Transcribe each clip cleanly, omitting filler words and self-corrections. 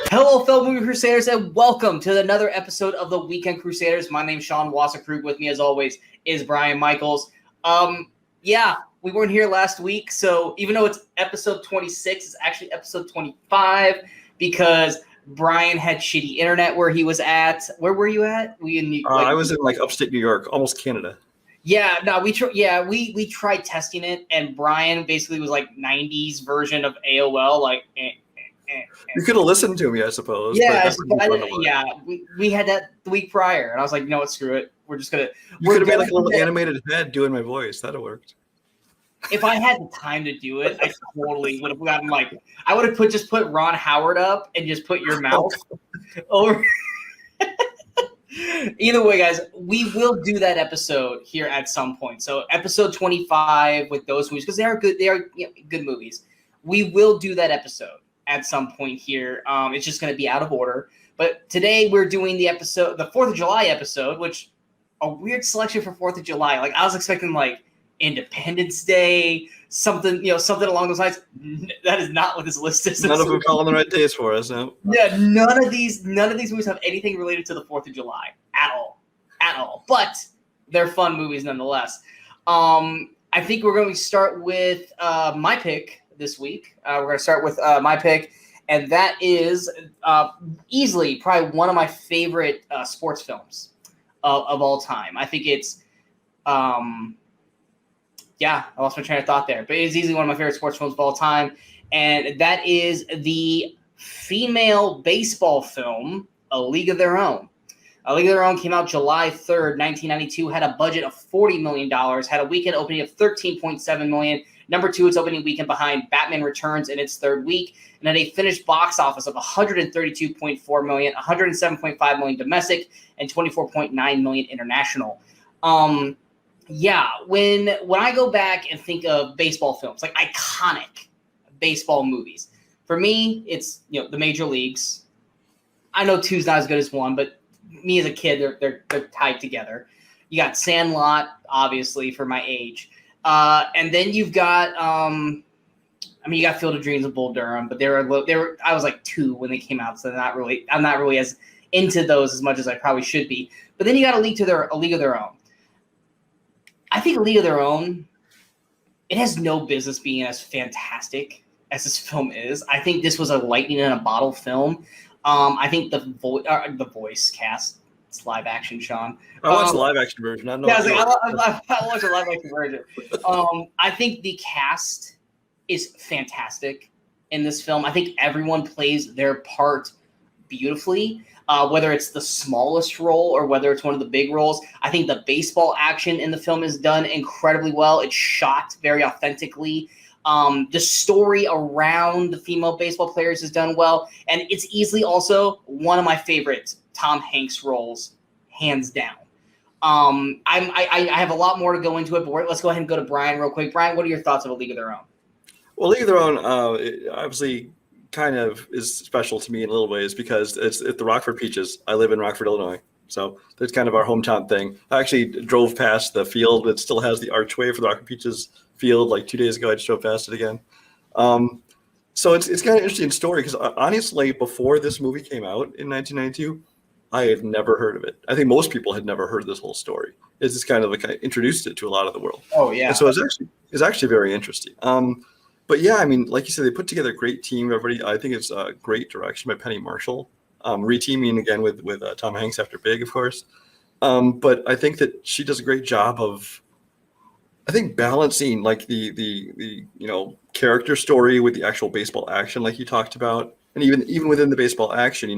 Hello, fellow Movie Crusaders, and welcome to another episode of the Weekend Crusaders. My name's Sean Wasserkrug. With me, as always, is Brian Michaels. We weren't here last week, so even though it's episode 26, it's actually episode 25 because Brian had shitty internet where he was at. Where were you at? I was in upstate New York, almost Canada. Yeah, no, we tried testing it, and Brian basically was like 90s version of AOL, You could have listened to me, I suppose. Yeah, we had that the week prior, and I was like, you know what, screw it. We're just gonna. You could have made like a little animated head doing my voice. That'd have worked. If I had the time to do it, I totally would have gotten I would have put Ron Howard up and just put your mouth over. Either way, guys, we will do that episode here at some point. So episode 25 with those movies, because they are good. They are good movies. We will do that episode at some point here. It's just going to be out of order. But today we're doing the 4th of July episode, which a weird selection for 4th of July. I was expecting Independence Day, something along those lines. That is not what this list is. None of them fall on the right days for us, no. Yeah, none of these movies have anything related to the 4th of July at all. But they're fun movies nonetheless. I think we're going to start with my pick this week. We're going to start with my pick, and that is easily probably one of my favorite sports films of all time. I think it's I lost my train of thought there, but it's easily one of my favorite sports films of all time, and that is the female baseball film, A League of Their Own. A League of Their Own came out July 3rd, 1992, had a budget of $40 million, had a weekend opening of $13.7 million, number 2 its opening weekend behind Batman Returns in its third week, and had a finished box office of $132.4 million, $107.5 million domestic, and $24.9 million international. When I go back and think of baseball films, iconic baseball movies, for me, it's the major leagues. I know 2's not as good as 1, but me as a kid, they're tied together. You got Sandlot, obviously, for my age. And then you've got, you got Field of Dreams of Bull Durham, but they were. I was 2 when they came out, so I'm not really as into those as much as I probably should be. But then you got A League of Their Own. I think A League of Their Own, it has no business being as fantastic as this film is. I think this was a lightning in a bottle film. I think the voice cast. It's live action, Sean. I watched the live action version. I watched the live action version. I think the cast is fantastic in this film. I think everyone plays their part beautifully, whether it's the smallest role or whether it's one of the big roles. I think the baseball action in the film is done incredibly well. It's shot very authentically. The story around the female baseball players is done well, and it's easily also one of my favorite Tom Hanks roles, hands down. I have a lot more to go into it, but let's go ahead and go to Brian real quick. Brian, what are your thoughts of A League of Their Own? Well, League of Their Own obviously kind of is special to me in little ways because it's at the Rockford Peaches. I live in Rockford, Illinois, so that's kind of our hometown thing. I actually drove past the field. It still has the archway for the Rockford Peaches field. 2 days ago, I just drove past it again. So it's kind of an interesting story because honestly, before this movie came out in 1992, I had never heard of it. I think most people had never heard this whole story. It's just kind of introduced it to a lot of the world. Oh yeah. And so it's actually very interesting. But yeah, like you said, they put together a great team. Everybody, I think it's a great direction by Penny Marshall. Reteaming again with Tom Hanks after Big, of course. But I think that she does a great job of, I think, balancing the character story with the actual baseball action, like you talked about. And even within the baseball action,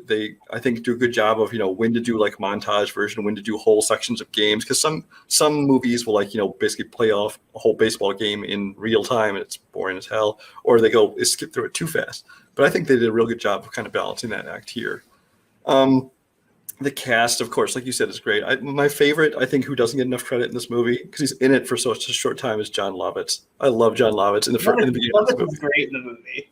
they I think do a good job of when to do montage version, when to do whole sections of games, because some movies will basically play off a whole baseball game in real time and it's boring as hell, or they skip through it too fast. But I think they did a real good job of kind of balancing that act here. The cast, of course, like you said, is great. My favorite, I think, who doesn't get enough credit in this movie because he's in it for such a short time, is John Lovitz. I love John Lovitz in the beginning of the movie. Great in the movie.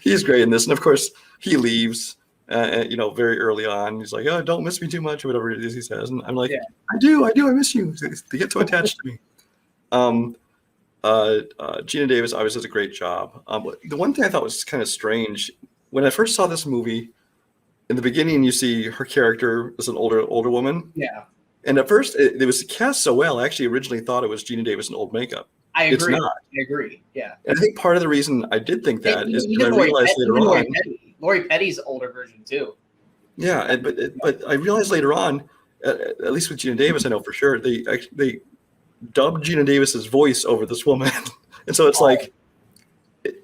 He's great in this, and of course, he leaves. Very early on, he's like, "Oh, don't miss me too much," or whatever it is he says, and I'm like, yeah. I do, I miss you. They get so attached to me. Gina Davis obviously does a great job. The one thing I thought was kind of strange when I first saw this movie, in the beginning, you see her character as an older woman. Yeah, And at first, it was cast so well. I actually originally thought it was Gina Davis in old makeup. I It's agree. not. I agree. Yeah. And I think part of the reason I did think that is because I Even realized later on. Lori Petty's older version too. Yeah, but I realized later on, at least with Gina Davis, I know for sure they dubbed Gina Davis's voice over this woman, and so it's like,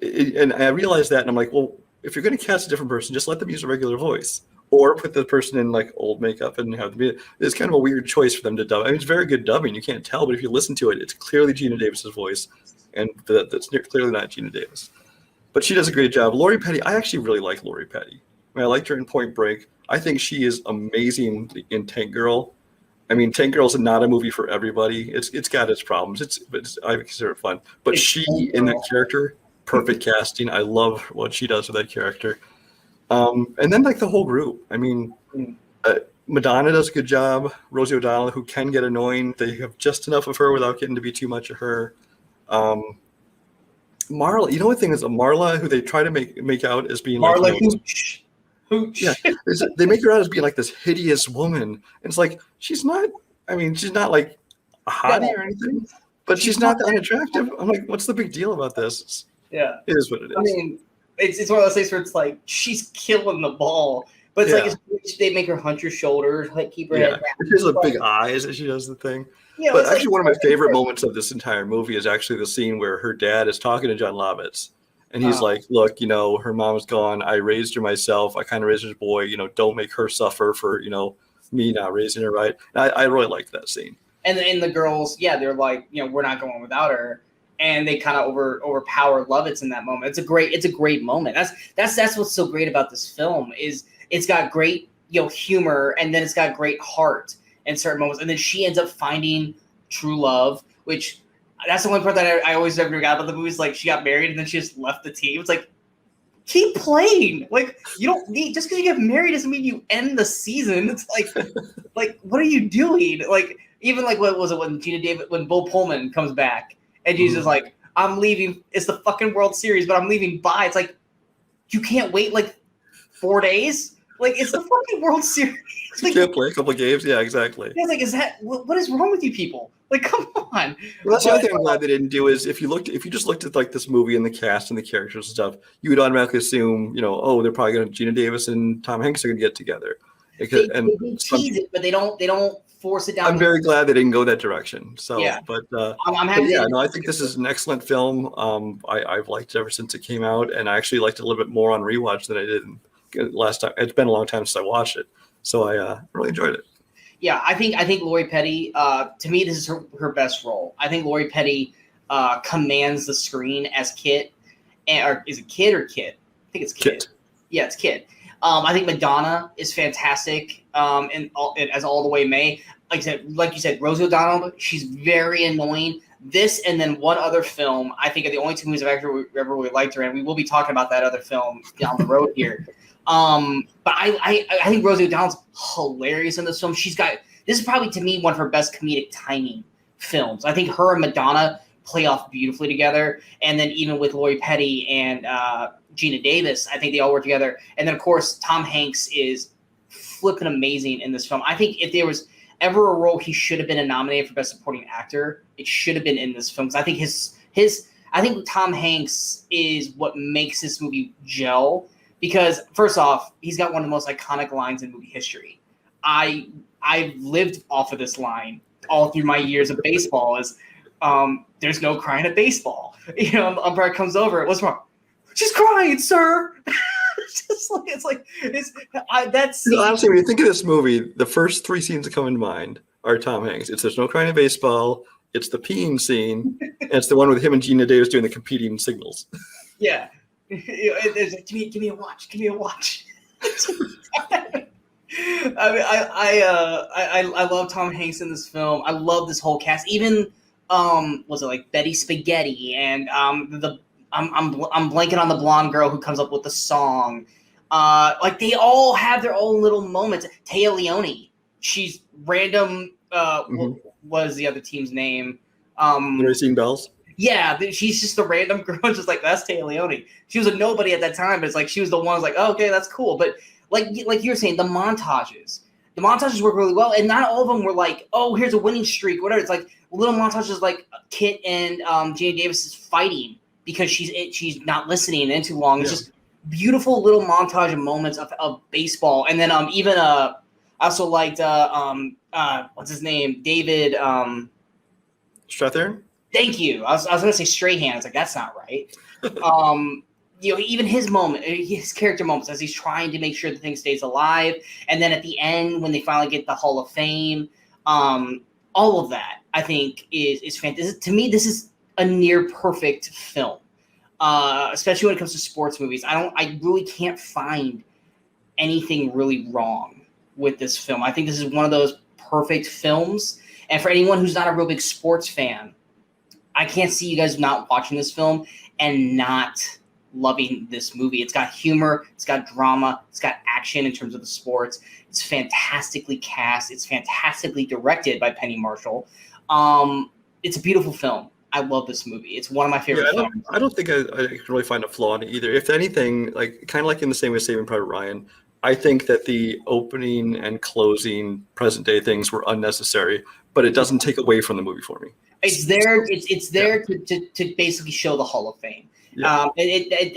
and I realized that, and I'm like, well, if you're going to cast a different person, just let them use a regular voice, or put the person in like old makeup and have them be. It's kind of a weird choice for them to dub. I mean, it's very good dubbing. You can't tell, but if you listen to it, it's clearly Gina Davis's voice, and that's clearly not Gina Davis. But she does a great job. Lori Petty, I actually really like Lori Petty. I mean, I liked her in Point Break. I think she is amazing in Tank Girl. I mean, Tank Girl is not a movie for everybody. It's got its problems. I consider it fun. But she in that character, perfect casting. I love what she does with that character. And then like the whole group. I mean, Madonna does a good job. Rosie O'Donnell, who can get annoying. They have just enough of her without getting to be too much of her. Marla, you know what thing is Marla, who they try to make out as being Marla like, Hooch. yeah, they make her out as being like this hideous woman, and it's like she's not. I mean, she's not like a hottie or anything, but she's not that unattractive. I'm like, what's the big deal about this? Yeah, it is what it is. I mean, it's one of those things where it's like she's killing the ball, but it's like they make her hunch her shoulders, like keep her head down. She has the big eyes as she does the thing. Yeah, but actually, one of my favorite moments of this entire movie is actually the scene where her dad is talking to John Lovitz. And he's like, look, her mom's gone. I raised her myself. I kind of raised her as a boy. Don't make her suffer for, me not raising her right. And I really liked that scene. And the girls, they're like, we're not going without her. And they kind of overpower Lovitz in that moment. It's a great moment. That's what's so great about this film is it's got great, humor, and then it's got great heart in certain moments. And then she ends up finding true love, which that's the one part that I always never forgot about the movie. Is like she got married and then she just left the team. It's like, keep playing. Like you don't need, just because you get married doesn't mean you end the season. It's like what are you doing? Like even like what was it when Bill Pullman comes back and he's just like, I'm leaving. It's the fucking World Series, but I'm leaving by. It's like you can't wait like 4 days. Like it's the fucking World Series. You can't play a couple of games. Yeah, exactly. Yeah, like, is that what is wrong with you people? Like, come on. Well, that's the other thing I'm glad they didn't do is if you just looked at like this movie and the cast and the characters and stuff, you would automatically assume, they're probably going to Gina Davis and Tom Hanks are going to get together. They tease it, but they don't force it down. I'm very glad they didn't go that direction. So, yeah. but I'm happy. I think this is an excellent film. I've liked it ever since it came out, and I actually liked it a little bit more on rewatch than I did last time. It's been a long time since I watched it, so I really enjoyed it. Yeah, I think Lori Petty, to me, this is her best role. I think Lori Petty commands the screen as Kit. Or is it Kid or Kit? I think it's Kit. Yeah, it's Kit. I think Madonna is fantastic as All the Way May. Like you said, Rosie O'Donnell, she's very annoying. This and then one other film, I think are the only two movies I've ever really liked her in. We will be talking about that other film down the road here. But I think Rosie O'Donnell's hilarious in this film. This is probably to me one of her best comedic timing films. I think her and Madonna play off beautifully together. And then even with Lori Petty and Gina Davis, I think they all work together. And then of course, Tom Hanks is flipping amazing in this film. I think if there was ever a role he should have been nominated for Best Supporting Actor, it should have been in this film. Because I think I think Tom Hanks is what makes this movie gel. Because first off, he's got one of the most iconic lines in movie history. I've lived off of this line all through my years of baseball. Is there's no crying at baseball. Umpire comes over. What's wrong? She's crying, sir. That's honestly, when you think of this movie, the first three scenes that come into mind are Tom Hanks. It's There's No Crying in Baseball. It's the peeing scene. And it's the one with him and Gina Davis doing the competing signals. Yeah. Give me a watch. Give me a watch. I love Tom Hanks in this film. I love this whole cast. Even was it like Betty Spaghetti and I'm blanking on the blonde girl who comes up with the song. Like they all have their own little moments. Taya Leone, she's random. What is the other team's name? The Racing Bells. Yeah, she's just a random girl, just like that's Téa Leoni. She was a nobody at that time, but it's like she was the one who's like, oh, okay, that's cool. But like you're saying, the montages work really well, and not all of them were like, oh, here's a winning streak, whatever. It's like little montages like Kit and Jane Davis is fighting because she's not listening in too long. It's just beautiful little montage of moments of baseball, and then even I also liked what's his name, David Strathairn. Thank you. I was going to say Strahan. I was like, that's not right. Even his character moments as he's trying to make sure the thing stays alive. And then at the end, when they finally get the Hall of Fame, all of that, I think, is fantastic. To me, this is a near perfect film, especially when it comes to sports movies. I really can't find anything really wrong with this film. I think this is one of those perfect films. And for anyone who's not a real big sports fan, I can't see you guys not watching this film and not loving this movie. It's got humor, it's got drama, it's got action in terms of the sports. It's fantastically cast. It's fantastically directed by Penny Marshall. It's a beautiful film. I love this movie. It's one of my favorite films. I don't think I can really find a flaw in it either. If anything, like kind of like in the same way as Saving Private Ryan, I think that the opening and closing present day things were unnecessary, but it doesn't take away from the movie for me. It's there. It's there to basically show the Hall of Fame. Yeah.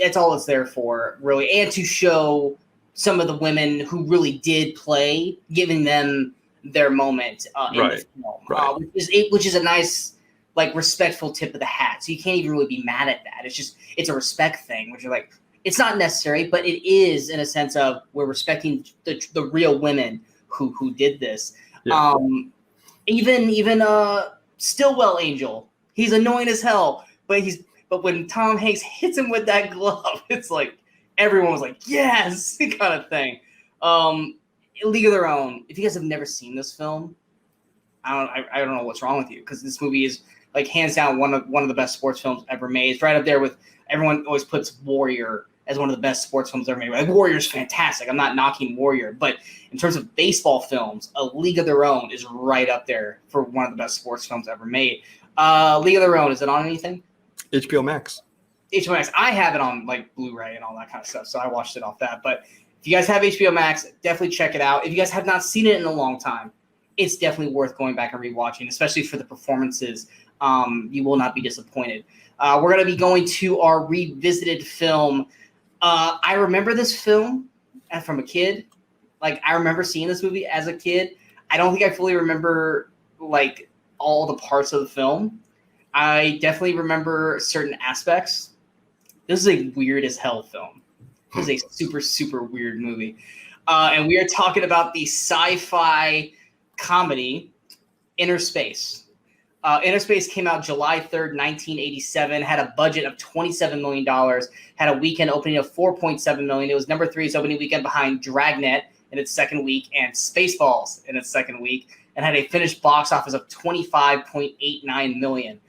That's all it's there for, really, and to show some of the women who really did play, giving them their moment in the film, which is a nice, like, respectful tip of the hat. So you can't even really be mad at that. It's a respect thing, which you're like, it's not necessary, but it is in a sense of we're respecting the real women who did this. Yeah. Even Stillwell Angel, he's annoying as hell, but when Tom Hanks hits him with that glove, it's like everyone was like, yes, kind of thing. League of Their Own. If you guys have never seen this film, I don't know what's wrong with you, because this movie is like hands down one of the best sports films ever made. It's right up there with, everyone always puts Warrior as one of the best sports films ever made. Like, Warrior's fantastic. I'm not knocking Warrior, but in terms of baseball films, A League of Their Own is right up there for one of the best sports films ever made. League of Their Own, is it on anything? HBO Max. HBO Max. I have it on like Blu-ray and all that kind of stuff, so I watched it off that. But if you guys have HBO Max, definitely check it out. If you guys have not seen it in a long time, it's definitely worth going back and rewatching, especially for the performances. You will not be disappointed. We're going to be going to our revisited film. I remember this film from a kid. Like, I remember seeing this movie as a kid. I don't think I fully remember like all the parts of the film. I definitely remember certain aspects. This is a weird as hell film. This is a super, super weird movie. And we are talking about the sci-fi comedy Inner Space. Inner Space came out July 3rd, 1987, had a budget of $27 million, had a weekend opening of $4.7 million. It was number 3's opening weekend behind Dragnet in its second week and Spaceballs in its second week, and had a finished box office of $25.89 million.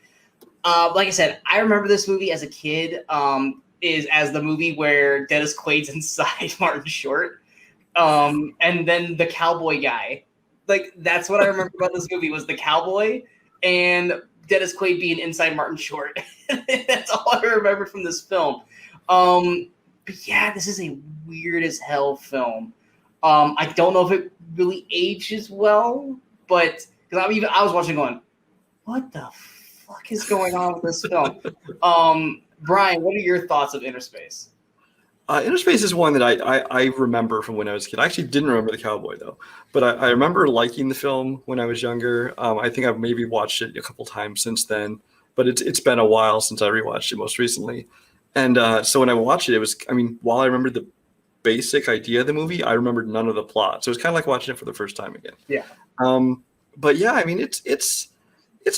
Like I said, I remember this movie as a kid, is as the movie where Dennis Quaid's inside Martin Short, and then the cowboy guy. Like, that's what I remember about this movie, was the cowboy and Dennis Quaid being inside Martin Short. That's all I remember from this film. But yeah, this is a weird as hell film. I don't know if it really ages well, but because I was watching going, what the fuck is going on with this film? Brian, what are your thoughts of Inner Space? Inner Space is one that I remember from when I was a kid. I actually didn't remember the cowboy, though. But I remember liking the film when I was younger. I think I've maybe watched it a couple times since then. But it's been a while since I rewatched it most recently. And so when I watched it, while I remembered the basic idea of the movie, I remembered none of the plot. So it was kind of like watching it for the first time again. Yeah. But yeah, I mean, it's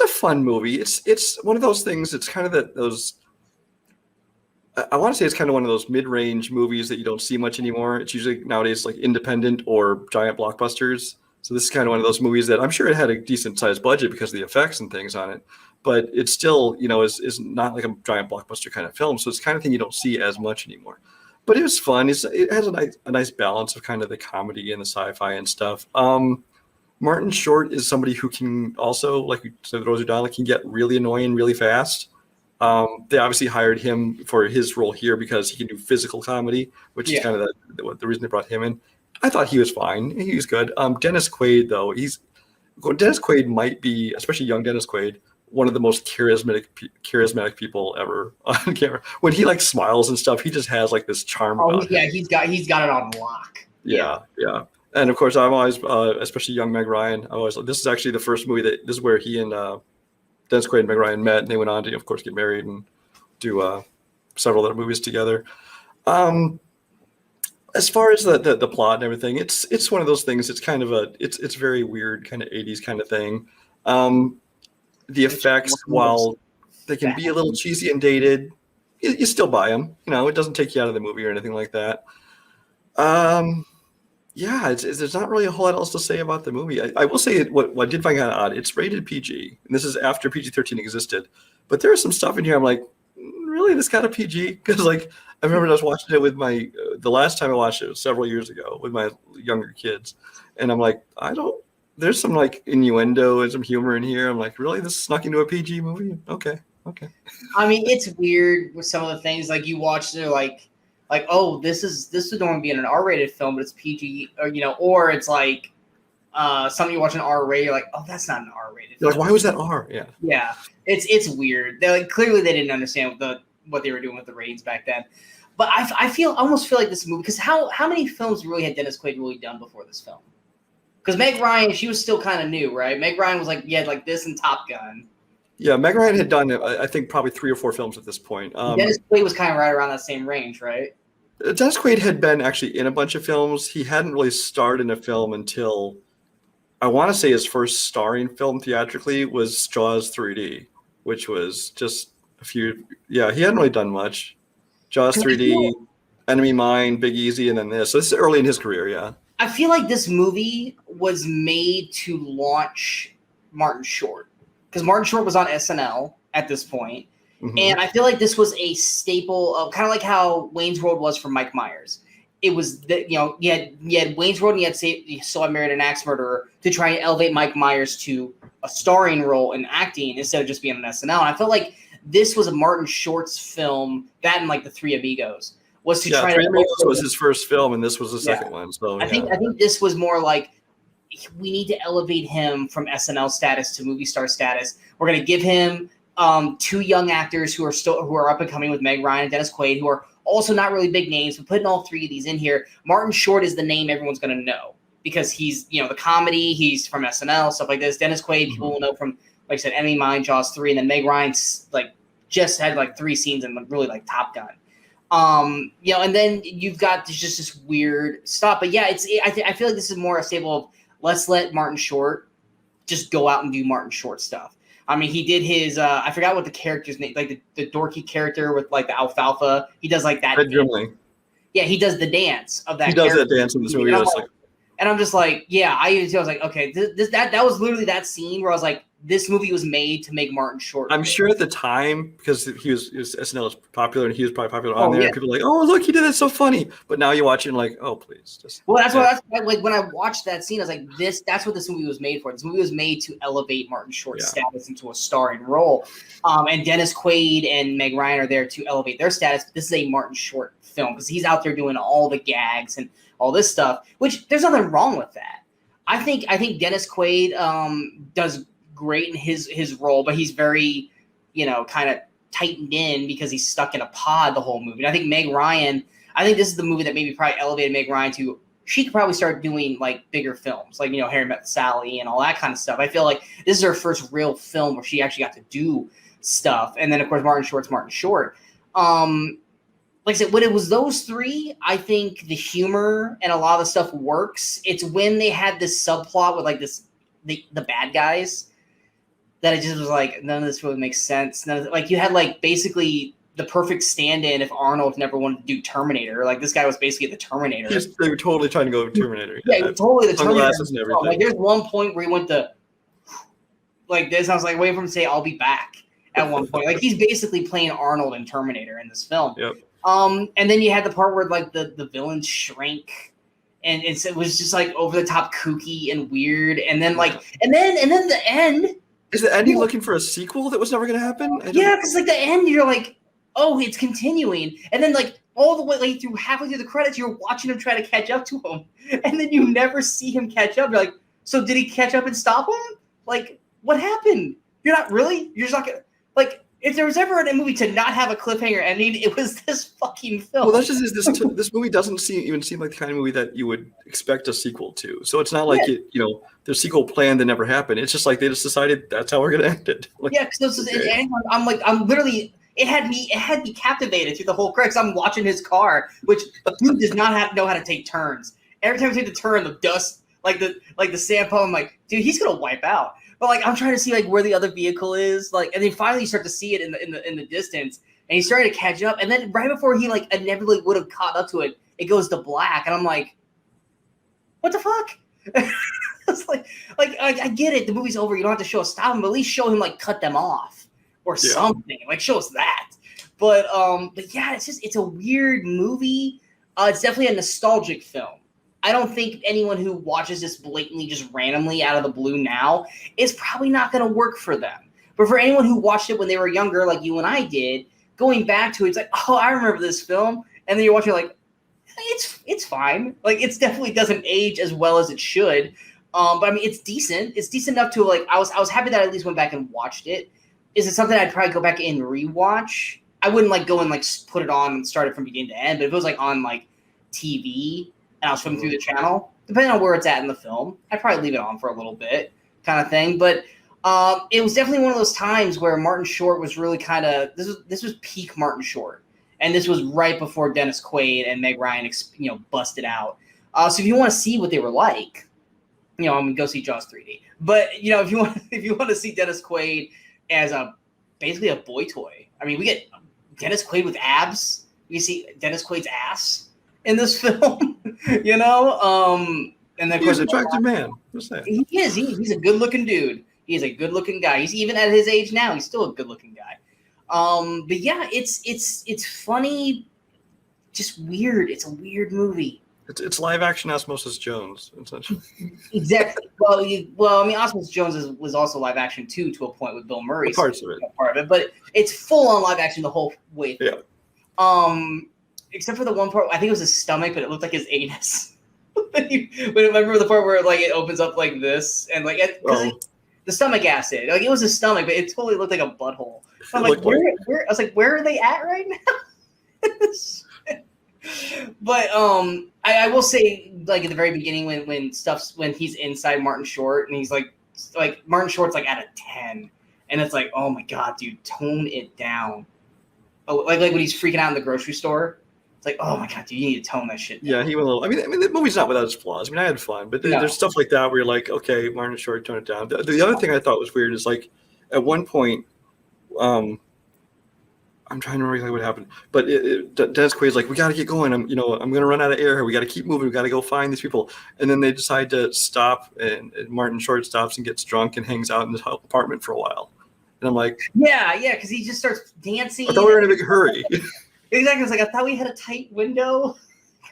a fun movie. It's one of those things. It's kind of those. I want to say it's kind of one of those mid-range movies that you don't see much anymore. It's usually nowadays like independent or giant blockbusters. So this is kind of one of those movies that I'm sure it had a decent sized budget because of the effects and things on it, but it still, is not like a giant blockbuster kind of film. So it's the kind of thing you don't see as much anymore. But it was fun. It has a nice balance of kind of the comedy and the sci-fi and stuff. Martin Short is somebody who can also, like we said, Rosie Donnelly, can get really annoying really fast. They obviously hired him for his role here because he can do physical comedy, which is kind of the reason they brought him in. I thought he was fine. He was good. Dennis Quaid, though, Dennis Quaid might be, especially young Dennis Quaid, one of the most charismatic people ever on camera. When he like smiles and stuff, he just has like this charm. Oh yeah, he's got it on lock. Yeah. And of course, I'm always, especially young Meg Ryan. This is actually the first movie this is where he and Dennis Quaid and Meg Ryan met, and they went on to, of course, get married and do several other movies together. As far as the plot and everything, it's one of those things. It's kind of it's very weird, kind of 80s kind of thing. The effects, while they can be a little cheesy and dated, you still buy them. It doesn't take you out of the movie or anything like that. There's not really a whole lot else to say about the movie. I will say what I did find kind of odd. It's rated PG, and this is after PG-13 existed. But there is some stuff in here. I'm like, really, this got a PG? Because like I remember I was watching it with the last time I watched it was several years ago with my younger kids, and I'm like, there's some like innuendo and some humor in here. I'm like, really, this snuck into a PG movie? Okay. I mean, it's weird with some of the things like you watch. They're like, oh, this would normally be in an R-rated film, but it's PG, or it's like something you watch an R-rated, you're like, oh, that's not an R-rated film. Like, why was that R? Yeah. Yeah, it's weird. They're like, clearly they didn't understand what they were doing with the ratings back then. But I almost feel like this movie, because how many films really had Dennis Quaid really done before this film? Because Meg Ryan, she was still kind of new, right? Meg Ryan was like, like this and Top Gun. Yeah, Meg Ryan had done, I think, probably 3 or 4 films at this point. Dennis Quaid was kind of right around that same range, right? Dennis Quaid had been actually in a bunch of films. He hadn't really starred in a film until, I want to say his first starring film theatrically was Jaws 3D, which was just he hadn't really done much. Jaws 3D, Enemy Mine, Big Easy, and then this. So this is early in his career, yeah. I feel like this movie was made to launch Martin Short, because Martin Short was on SNL at this point. Mm-hmm. And I feel like this was a staple of kind of like how Wayne's World was for Mike Myers. It was you had Wayne's World and you had So I Married an Axe Murderer to try and elevate Mike Myers to a starring role in acting instead of just being on SNL. And I felt like this was a Martin Short's film, that and like The Three Amigos, was to try Three to. Amigos was his first film, and this was the second one. So I think this was more like, we need to elevate him from SNL status to movie star status. We're going to give him 2 young actors who are up and coming with Meg Ryan and Dennis Quaid, who are also not really big names, but putting all 3 of these in here. Martin Short is the name everyone's going to know because he's, the comedy, he's from SNL, stuff like this. Dennis Quaid, people will know from, like I said, Enemy Mine, Jaws 3, and then Meg Ryan's just had 3 scenes in really like Top Gun. And then you've got just this weird stuff. But yeah, I feel like this is more a staple of, let's let Martin Short just go out and do Martin Short stuff. I mean, he did his, I forgot what the character's name, like the dorky character with like the alfalfa. He does like that. Yeah, he does the dance of that. He does that dance in this movie. And I'm just like, yeah, I was like, okay, that was literally that scene where I was like, this movie was made to make Martin Short. I'm sure at the time, because SNL was popular and he was probably popular on there. Yeah. People were like, oh, look, he did it so funny. But now you watch it and like, oh, please. That's like when I watched that scene, I was like, that's what this movie was made for. This movie was made to elevate Martin Short's status into a starring role. And Dennis Quaid and Meg Ryan are there to elevate their status. But this is a Martin Short film because he's out there doing all the gags and all this stuff, which there's nothing wrong with that. I think Dennis Quaid does great in his role, but he's very, kind of tightened in because he's stuck in a pod the whole movie. And I think Meg Ryan, this is the movie that maybe probably elevated Meg Ryan to, she could probably start doing like bigger films, like, Harry Met Sally and all that kind of stuff. I feel like this is her first real film where she actually got to do stuff. And then of course, Martin Short's Martin Short. Like I said, when it was those 3, I think the humor and a lot of the stuff works. It's when they had this subplot with like the bad guys that it just was like, none of this really makes sense. You had like basically the perfect stand-in if Arnold never wanted to do Terminator. Like this guy was basically the Terminator. They were totally trying to go with Terminator. Yeah, totally the Terminator. And everything. Like there's one point where he went to like this. I was like waiting for him to say, "I'll be back." At one point, like he's basically playing Arnold in Terminator in this film. Yep. And then you had the part where like the villains shrink, and it was just like over the top kooky and weird. And then and then the end Is the ending looking for a sequel that was never going to happen? Yeah, because like the end, you're like, oh, it's continuing, and then like all the way like through halfway through the credits, you're watching him try to catch up to him, and then you never see him catch up. You're like, so did he catch up and stop him? Like, what happened? You're not really. You're just not gonna like. If there was ever a movie to not have a cliffhanger ending, it was this fucking film. Well, that's just this movie doesn't seem like the kind of movie that you would expect a sequel to. So it's not like there's sequel planned that never happened. It's just like they just decided that's how we're gonna end it. Like, yeah, because I'm literally it had me captivated through the whole credits. I'm watching his car, which dude does not know how to take turns. Every time I take the turn, the dust like the sample, I'm like, dude, he's gonna wipe out. But like I'm trying to see like where the other vehicle is, like, and then finally you start to see it in the distance, and he's starting to catch up, and then right before he like inevitably would have caught up to it, it goes to black, and I'm like, what the fuck? It's like I get it, the movie's over, you don't have to show us stop him, but at least show him like cut them off or something, like show us that. But yeah, it's a weird movie. It's definitely a nostalgic film. I don't think anyone who watches this blatantly just randomly out of the blue now is probably not going to work for them. But for anyone who watched it when they were younger, like you and I did, going back to it, it's like, oh, I remember this film. And then you're watching like, it's fine. Like, it definitely doesn't age as well as it should. But I mean, it's decent. It's decent enough to like, I was happy that I at least went back and watched it. Is it something I'd probably go back and rewatch? I wouldn't like go and like put it on and start it from beginning to end. But if it was like on like TV, and I was flipping through the channel, depending on where it's at in the film, I'd probably leave it on for a little bit kind of thing. But it was definitely one of those times where Martin Short was really kind of – this was peak Martin Short. And this was right before Dennis Quaid and Meg Ryan busted out. So if you want to see what they were like, I'm going to go see Jaws 3D. But, if you want to see Dennis Quaid as basically a boy toy, I mean, we get Dennis Quaid with abs. You see Dennis Quaid's ass in this film, and then of course he's an attractive man. He is. He's a good-looking dude. He's a good-looking guy. He's even at his age now. He's still a good-looking guy. But yeah, it's funny, just weird. It's a weird movie. It's live action Osmosis Jones, essentially. Exactly. Well, I mean, Osmosis Jones was also live action too, to a point with Bill Murray. Parts of it. Part of it, but it's full on live action the whole way through. Yeah. Except for the one part, I think it was his stomach, but it looked like his anus. Remember the part where like it opens up like this, and like the stomach acid, like it was his stomach, but it totally looked like a butthole. So I'm like, where? I was like, where are they at right now? But I will say, like at the very beginning, when he's inside Martin Short, and he's like Martin Short's like at a 10, and it's like, oh my god, dude, tone it down. Oh, like when he's freaking out in the grocery store. It's like, oh my god, dude, you need to tone that shit down. Yeah, he went a little. I mean, the movie's not without its flaws. I mean, I had fun, but there's stuff like that where you're like, okay, Martin Short, tone it down. The other thing I thought was weird is like, at one point, I'm trying to remember what happened, but Dennis Quaid's like, we got to get going. I'm going to run out of air here. We got to keep moving. We got to go find these people. And then they decide to stop, and Martin Short stops and gets drunk and hangs out in his apartment for a while. And I'm like, yeah, because he just starts dancing. I thought we were in a big hurry. Exactly. It's like, I thought we had a tight window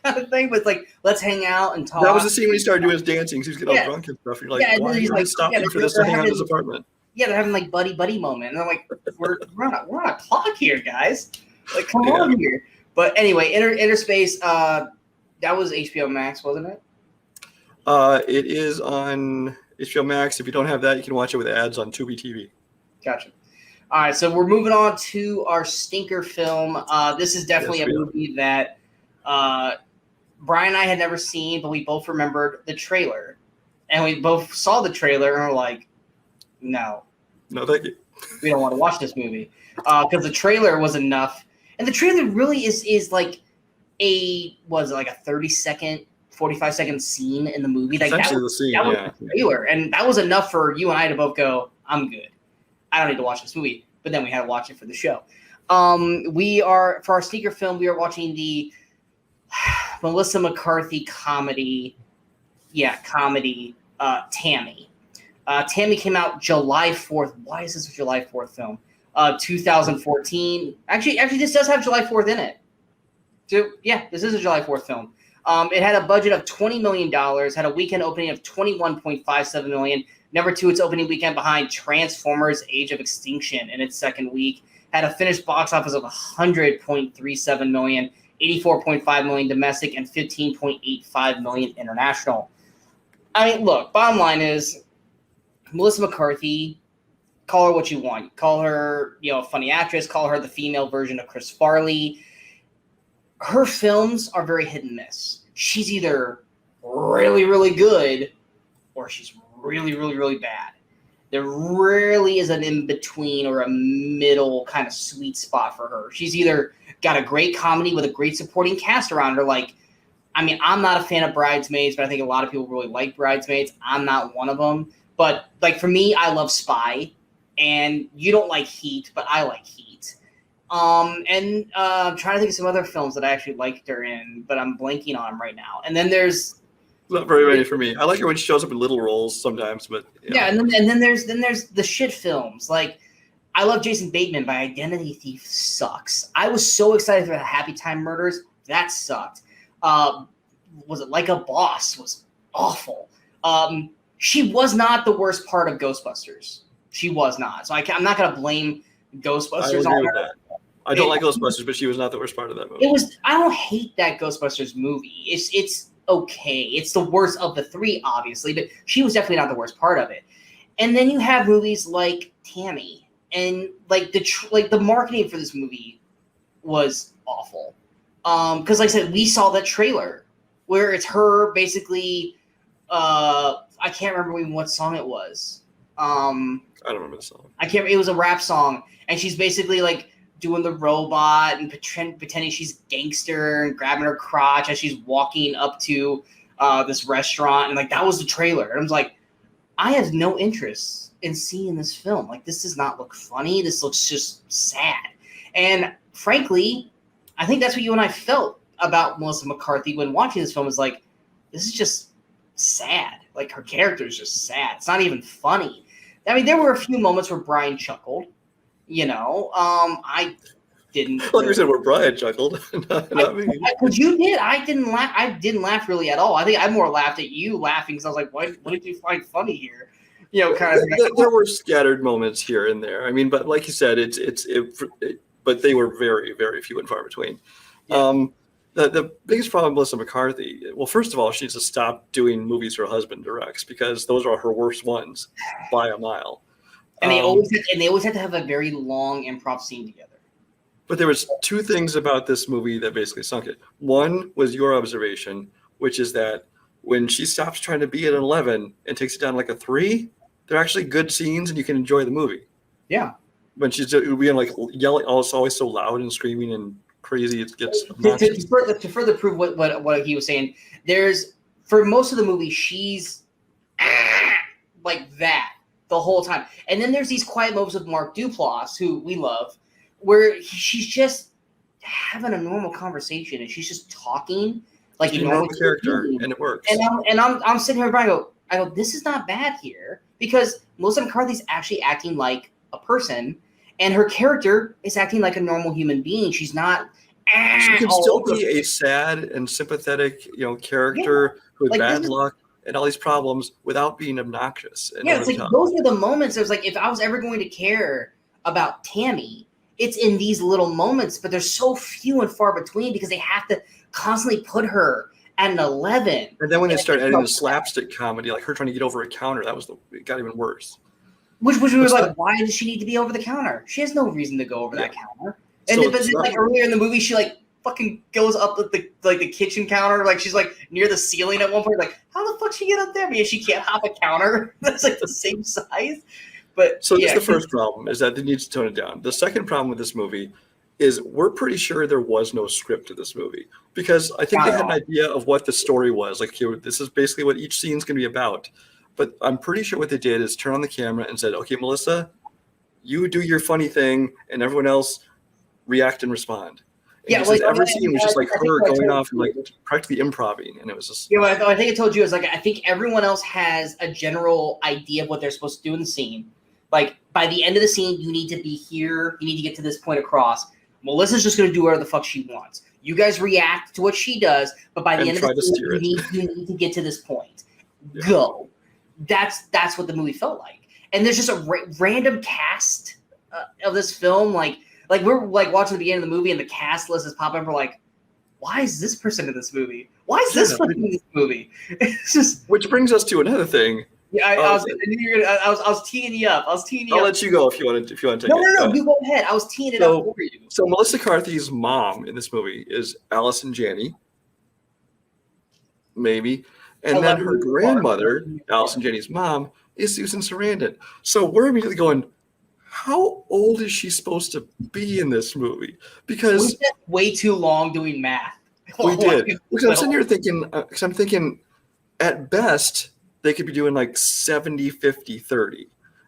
kind of thing, but it's like, let's hang out and talk. That was the scene when he started doing his dancing. He was getting all drunk and stuff. You're like, why are you stopping for this to hang out in his apartment? Yeah, they're having like buddy moment. And I'm like, we're on a clock here, guys. Like, come on here. But anyway, Interspace, that was HBO Max, wasn't it? It is on HBO Max. If you don't have that, you can watch it with ads on Tubi TV. Gotcha. All right, so we're moving on to our stinker film. This is definitely a movie that Brian and I had never seen, but we both remembered the trailer. And we both saw the trailer and were like, no, thank you. We don't want to watch this movie. Because the trailer was enough. And the trailer really is like a 30-second, 45-second scene in the movie. Like that was the trailer. And that was enough for you and I to both go, I'm good. I don't need to watch this movie, but then we had to watch it for the show. For our sneaker film, we are watching the Melissa McCarthy comedy, Tammy. Tammy came out July 4th. Why is this a July 4th film? 2014. Actually, this does have July 4th in it. So, yeah, this is a July 4th film. It had a budget of $20 million, had a weekend opening of $21.57 million. Number 2, its opening weekend behind Transformers: Age of Extinction in its second week. Had a finished box office of $100.37 million, $84.5 million domestic, and $15.85 million international. I mean, look, bottom line is, Melissa McCarthy, call her what you want. Call her, a funny actress. Call her the female version of Chris Farley. Her films are very hit and miss. She's either really, really good or she's really, really, really bad. There rarely is an in-between or a middle kind of sweet spot for her. She's either got a great comedy with a great supporting cast around her. I'm not a fan of Bridesmaids, but I think a lot of people really like Bridesmaids. I'm not one of them. But, for me, I love Spy. And you don't like Heat, but I like Heat. I'm trying to think of some other films that I actually liked her in, but I'm blanking on them right now. And then there's... Not very many for me. I like her when she shows up in little roles sometimes, but yeah. And then there's the shit films. I love Jason Bateman, but Identity Thief sucks. I was so excited for the Happy Time Murders. That sucked. Was it Like a Boss? Was awful. She was not the worst part of Ghostbusters. She was not. So I'm not gonna blame Ghostbusters on her. I don't like Ghostbusters, but she was not the worst part of that movie. I don't hate that Ghostbusters movie. It's okay. It's the worst of the 3, obviously, but she was definitely not the worst part of it. And then you have movies like Tammy, and the marketing for this movie was awful. Because like I said, we saw that trailer where it's her basically. I can't remember even what song it was. I don't remember the song. It was a rap song, and she's basically doing the robot and pretending she's gangster and grabbing her crotch as she's walking up to this restaurant. And that was the trailer. And I was like, I have no interest in seeing this film. This does not look funny. This looks just sad. And frankly, I think that's what you and I felt about Melissa McCarthy when watching this film. Is this is just sad. Her character is just sad. It's not even funny. I mean, there were a few moments where Brian chuckled. I didn't. Like you said, where Brian chuckled, not me. Because you did. I didn't laugh. I didn't laugh really at all. I think I more laughed at you laughing because I was like, "What did you find funny here?" Kind of. There were scattered moments here and there. I mean, but like you said, but they were very, very few and far between. Yeah. The biggest problem with Melissa McCarthy, well, first of all, she needs to stop doing movies her husband directs because those are her worst ones by a mile. And they always had to have a very long improv scene together. But there was 2 things about this movie that basically sunk it. One was your observation, which is that when she stops trying to be at an 11 and takes it down a 3, they're actually good scenes and you can enjoy the movie. Yeah. When she's being yelling, it's always so loud and screaming and crazy, it gets obnoxious. To further prove what he was saying, for most of the movie, she's like that the whole time. And then there's these quiet moments with Mark Duplass, who we love, where she's just having a normal conversation and she's just talking like a normal character, and it works. And I'm sitting here, Brian, I go, this is not bad here because Melissa McCarthy's actually acting like a person, and her character is acting like a normal human being. She's not. She can still be a sad and sympathetic, character who had bad luck and all these problems without being obnoxious. Yeah, it's those are the moments. It was if I was ever going to care about Tammy, it's in these little moments, but they're so few and far between because they have to constantly put her at an 11. And then when they start adding the slapstick comedy, like her trying to get over a counter, it got even worse. Which was why does she need to be over the counter? She has no reason to go over that counter. And earlier in the movie, she fucking goes up the kitchen counter, she's near the ceiling at one point. How the fuck she get up there? Because she can't hop a counter that's the same size. But so that's the first problem, is that they need to tone it down. The second problem with this movie is we're pretty sure there was no script to this movie because I think they had an idea of what the story was. This is basically what each scene's going to be about. But I'm pretty sure what they did is turn on the camera and said, "Okay, Melissa, you do your funny thing, and everyone else react and respond." And every scene was just her going off and practically improvising, and it was just. Yeah, I think I told you, I think everyone else has a general idea of what they're supposed to do in the scene. By the end of the scene, you need to be here. You need to get to this point across. Melissa's just going to do whatever the fuck she wants. You guys react to what she does, but by the end of try the to steer it. you need to get to this point. Yeah. Go. That's what the movie felt like. And there's just a random cast of this film. Like we're like watching the beginning of the movie, and the cast list is popping up. We're like, why is this person in this movie? Why is this person in this movie? It's just. Which brings us to another thing. Yeah, I was teeing you up. I'll let you go if you want to take it. No, you go ahead. I was teeing it up for you. So Melissa McCarthy's mom in this movie is Allison Janney, maybe, and then her grandmother, Allison Janney's mom, is Susan Sarandon. So we're immediately going, how old is she supposed to be in this movie? Because we spent way too long doing math. We did. Because I'm sitting here thinking, at best, they could be doing like 70, 50, 30.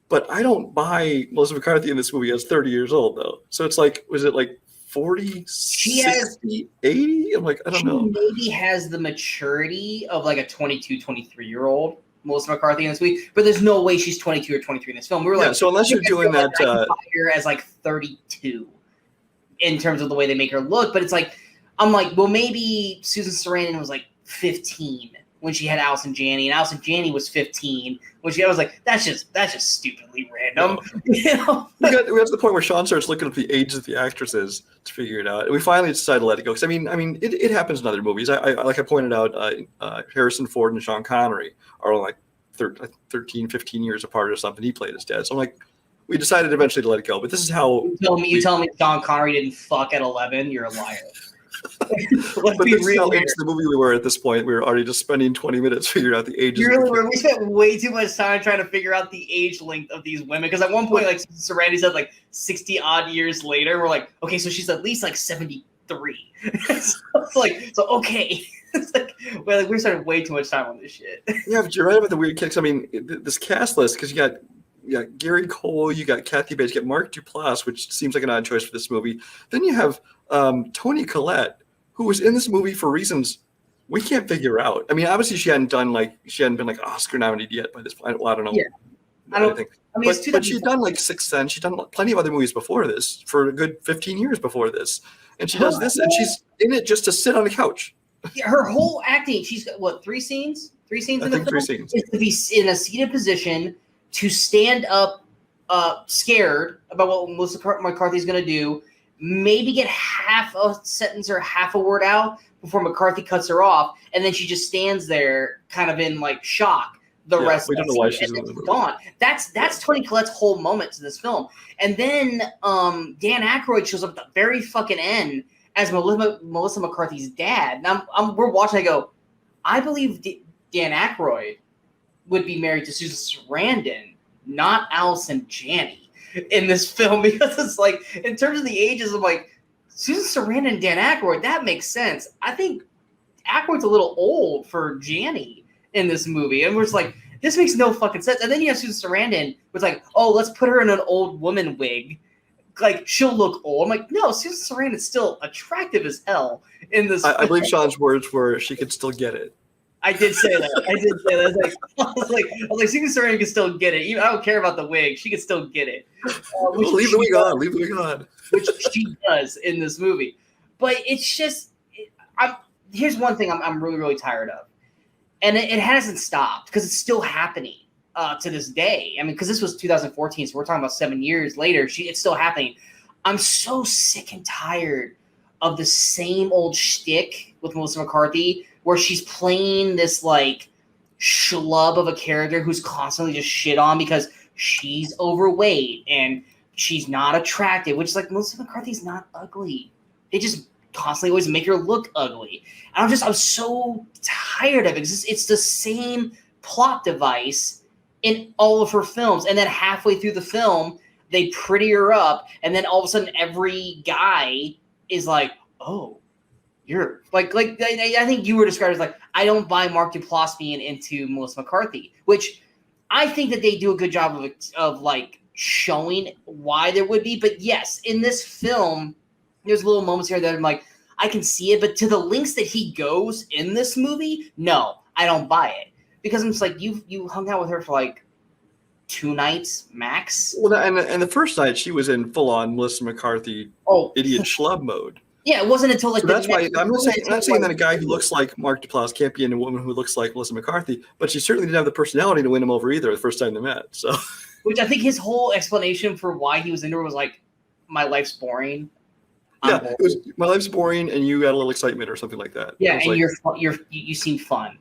But I don't buy Melissa McCarthy in this movie as 30 years old, though. So it's like, was it like 40, 60, 80? I'm like, I don't know. She maybe has the maturity of like a 22, 23-year-old Melissa McCarthy in this movie, but there's no way she's 22 or 23 in this film. We were like, so unless you're doing that, as like 32 in terms of the way they make her look, but it's like, I'm like, well, maybe Susan Sarandon was like 15 when she had Allison Janney, and Allison Janney was 15 when I was like, that's just stupidly random. You know? we got to the point where Sean starts looking at the ages of the actresses to figure it out, and we finally decided to let it go. Because I mean, it happens in other movies. I like I pointed out, Harrison Ford and Sean Connery are like 13, 15 years apart or something. He played his dad, so I'm like, we decided eventually to let it go. But this is how you tell me Sean Connery didn't fuck at 11. You're a liar. But this is how into the movie we were at this point. We were already just spending 20 minutes figuring out the ages. We spent way too much time trying to figure out the age length of these women. Because at one point, like Sarandon said, like 60 odd years later, we're like, okay, so she's at least like 73. so okay. It's like, well, we're spending way too much time on this shit. Yeah, but you're right about the weird kicks. I mean, this cast list, because you got Gary Cole, you got Kathy Bates, you got Mark Duplass, which seems like an odd choice for this movie. Then you have Toni Collette, who was in this movie for reasons we can't figure out. I mean, obviously she hadn't been like Oscar nominated yet by this point. Well, I don't know. Yeah. I don't think. I mean, but she'd done like Sixth Sense. She'd done plenty of other movies before this, for a good 15 years before this, and she does this, and she's in it just to sit on the couch. Yeah, her whole acting. She's got what, 3 scenes? 3 scenes in the film. 3 scenes. Is to be in a seated position, to stand up, scared about what Melissa McCarthy's going to do. Maybe get half a sentence or half a word out before McCarthy cuts her off, and then she just stands there, kind of in like shock. The rest we don't know why she's in the movie. Gone. That's Toni Collette's whole moment to this film, and then Dan Aykroyd shows up at the very fucking end as Melissa McCarthy's dad. Now we're watching. I go, I believe Dan Aykroyd would be married to Susan Sarandon, not Allison Janney, in this film, because it's like, in terms of the ages, I'm like, Susan Sarandon and Dan Aykroyd, that makes sense. I think Aykroyd's a little old for Janney in this movie, and we're just like, this makes no fucking sense. And then you have Susan Sarandon, was like, oh, let's put her in an old woman wig, like she'll look old. I'm like, no, Susan Sarandon's still attractive as hell in this. I believe Sean's words were, she could still get it. I did say that. I was like, Susan Sarandon can still get it. Even, I don't care about the wig. She can still get it. Leave the wig on. Leave the wig on. Which she does in this movie. But it's just, here's one thing I'm really, really tired of. And it hasn't stopped, because it's still happening to this day. I mean, because this was 2014, so we're talking about 7 years later. It's still happening. I'm so sick and tired of the same old shtick with Melissa McCarthy, where she's playing this like schlub of a character who's constantly just shit on because she's overweight and she's not attractive, which is like, Melissa McCarthy's not ugly. They just constantly always make her look ugly. And I'm so tired of it. It's the same plot device in all of her films. And then halfway through the film, they pretty her up. And then all of a sudden every guy is like, oh, you're like I think you were described as like, I don't buy Mark Duplass being into Melissa McCarthy, which I think that they do a good job of like showing why there would be. But yes, in this film, there's little moments here that I'm like, I can see it, but to the lengths that he goes in this movie, no, I don't buy it. Because I'm just like, you hung out with her for like 2 nights max. Well, and the first night she was in full on Melissa McCarthy idiot schlub mode. Yeah, it wasn't until like So the that's why next, I'm it wasn't not until, saying that like, a guy who looks like Mark Duplass can't be in a woman who looks like Melissa McCarthy, but she certainly didn't have the personality to win him over either the first time they met. So which I think his whole explanation for why he was into her was like, my life's boring. I'm yeah, bored. it was my life's boring and you got a little excitement or something like that. Yeah, It was and like, you seem fun.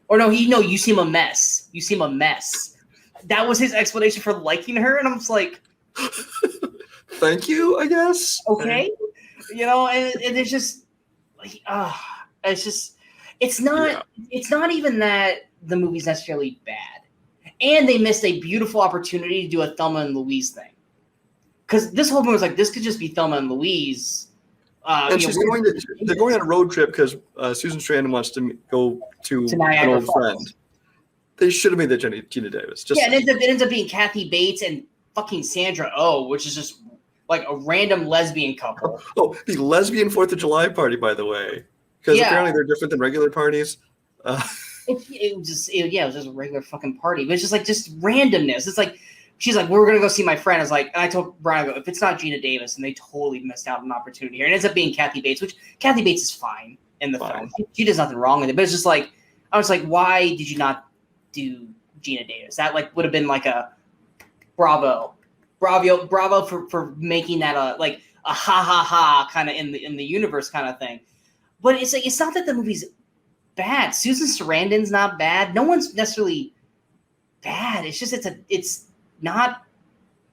Or no, you seem a mess. You seem a mess. That was his explanation for liking her, and I'm just like, thank you, I guess. okay, and it's just like, it's just, it's not, it's not even that the movie's necessarily bad, and they missed a beautiful opportunity to do a Thelma and Louise thing, because this whole movie was like, this could just be Thelma and Louise. And they're going on a road trip because Susan Sarandon wants to go to an Niagara old Falls. friend. They should have made that Gina Davis. Just, Yeah, and it ends up being Kathy Bates and fucking Sandra Oh, which is just like a random lesbian couple. Oh, the lesbian 4th of July party, by the way, because apparently they're different than regular parties. It was just a regular fucking party. But it's just randomness. It's like she's like, we're gonna go see my friend. I was like, and I told Brian, I go, if it's not Gina Davis, and they totally missed out on an opportunity here. And it ends up being Kathy Bates, which Kathy Bates is fine in the film. She does nothing wrong with it. But it's just like, I was like, why did you not do Gina Davis? That like would have been like a bravo for making that a ha ha ha kind of in the universe kind of thing. But it's like, it's not that the movie's bad. Susan Sarandon's not bad. No one's necessarily bad. It's just it's not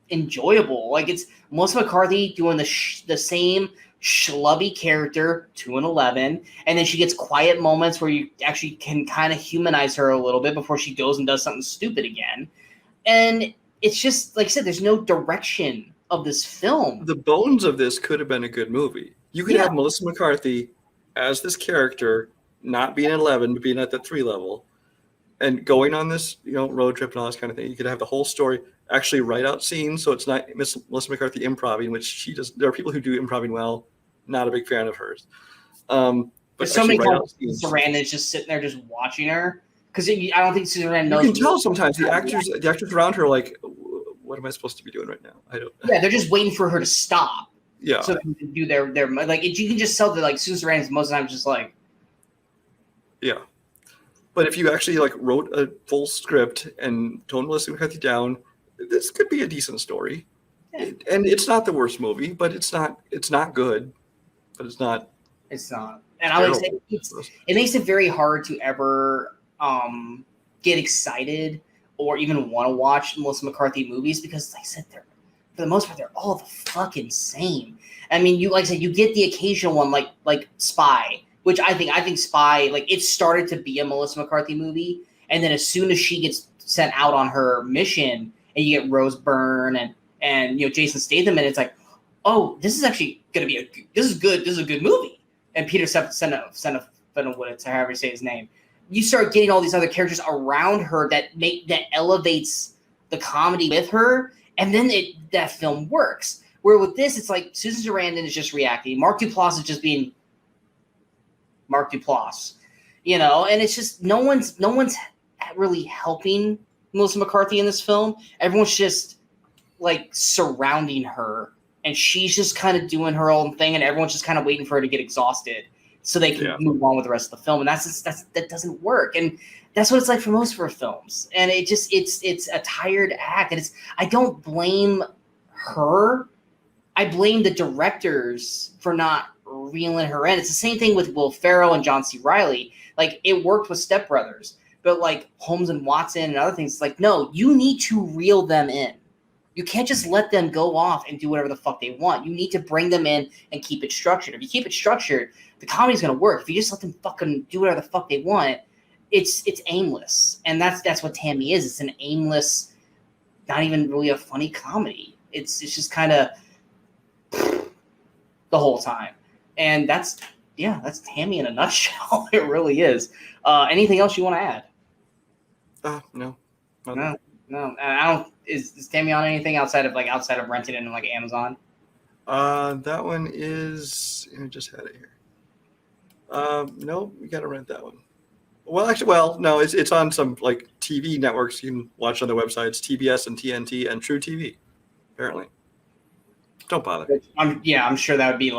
enjoyable. Like, it's Melissa McCarthy doing the same schlubby character 2 and 11, and then she gets quiet moments where you actually can kind of humanize her a little bit before she goes and does something stupid again. And it's just like I said, there's no direction of this film. The bones of this could have been a good movie. You could have Melissa McCarthy as this character, not being at 11, but being at the 3 level, and going on this, road trip and all this kind of thing. You could have the whole story, actually write out scenes, so it's not Melissa McCarthy improvising, which she does. There are people who do improvising well. Not a big fan of hers. But so many times Sarandon's just sitting there just watching her, because I don't think Sarandon knows. You can tell sometimes the actors around her are like, what am I supposed to be doing right now? I don't. Yeah, they're just waiting for her to stop. Yeah. So they can do their like, you can just tell that like Susan Sarandon's most of the time just like. Yeah. But if you actually wrote a full script and toned Melissa McCarthy down, this could be a decent story. Yeah. And it's not the worst movie, but it's not good. But it's not. It's not. And I would say it makes it very hard to ever get excited or even want to watch Melissa McCarthy movies, because like I said, for the most part, they're all the fucking same. I mean, you get the occasional one like Spy, which I think Spy, it started to be a Melissa McCarthy movie, and then as soon as she gets sent out on her mission, and you get Rose Byrne and Jason Statham, and it's like, oh, this is actually gonna be this is a good movie. And Peter Serafinowicz, however you say his name, you start getting all these other characters around her that elevates the comedy with her, and then that film works. Where with this, it's like Susan Sarandon is just reacting, Mark Duplass is just being Mark Duplass, and it's just no one's really helping Melissa McCarthy in this film. Everyone's just surrounding her, and she's just kind of doing her own thing, and everyone's just kind of waiting for her to get exhausted so they can move on with the rest of the film. And that doesn't work. And that's what it's like for most of her films. And it's a tired act. And I don't blame her. I blame the directors for not reeling her in. It's the same thing with Will Ferrell and John C. Reilly. It worked with Step Brothers, but Holmes and Watson and other things, no, you need to reel them in. You can't just let them go off and do whatever the fuck they want. You need to bring them in and keep it structured. If you keep it structured, the comedy's going to work. If you just let them fucking do whatever the fuck they want, it's aimless. And that's what Tammy is. It's an aimless, not even really a funny comedy. It's just kind of the whole time. And that's Tammy in a nutshell. It really is. Anything else you want to add? No. No. I don't. Is Tammy on anything outside of renting it in Amazon? That one is. I just had it here. No, we gotta rent that one. No, it's on some TV networks you can watch on their websites, TBS and TNT and True TV. Apparently, don't bother. I'm sure that would be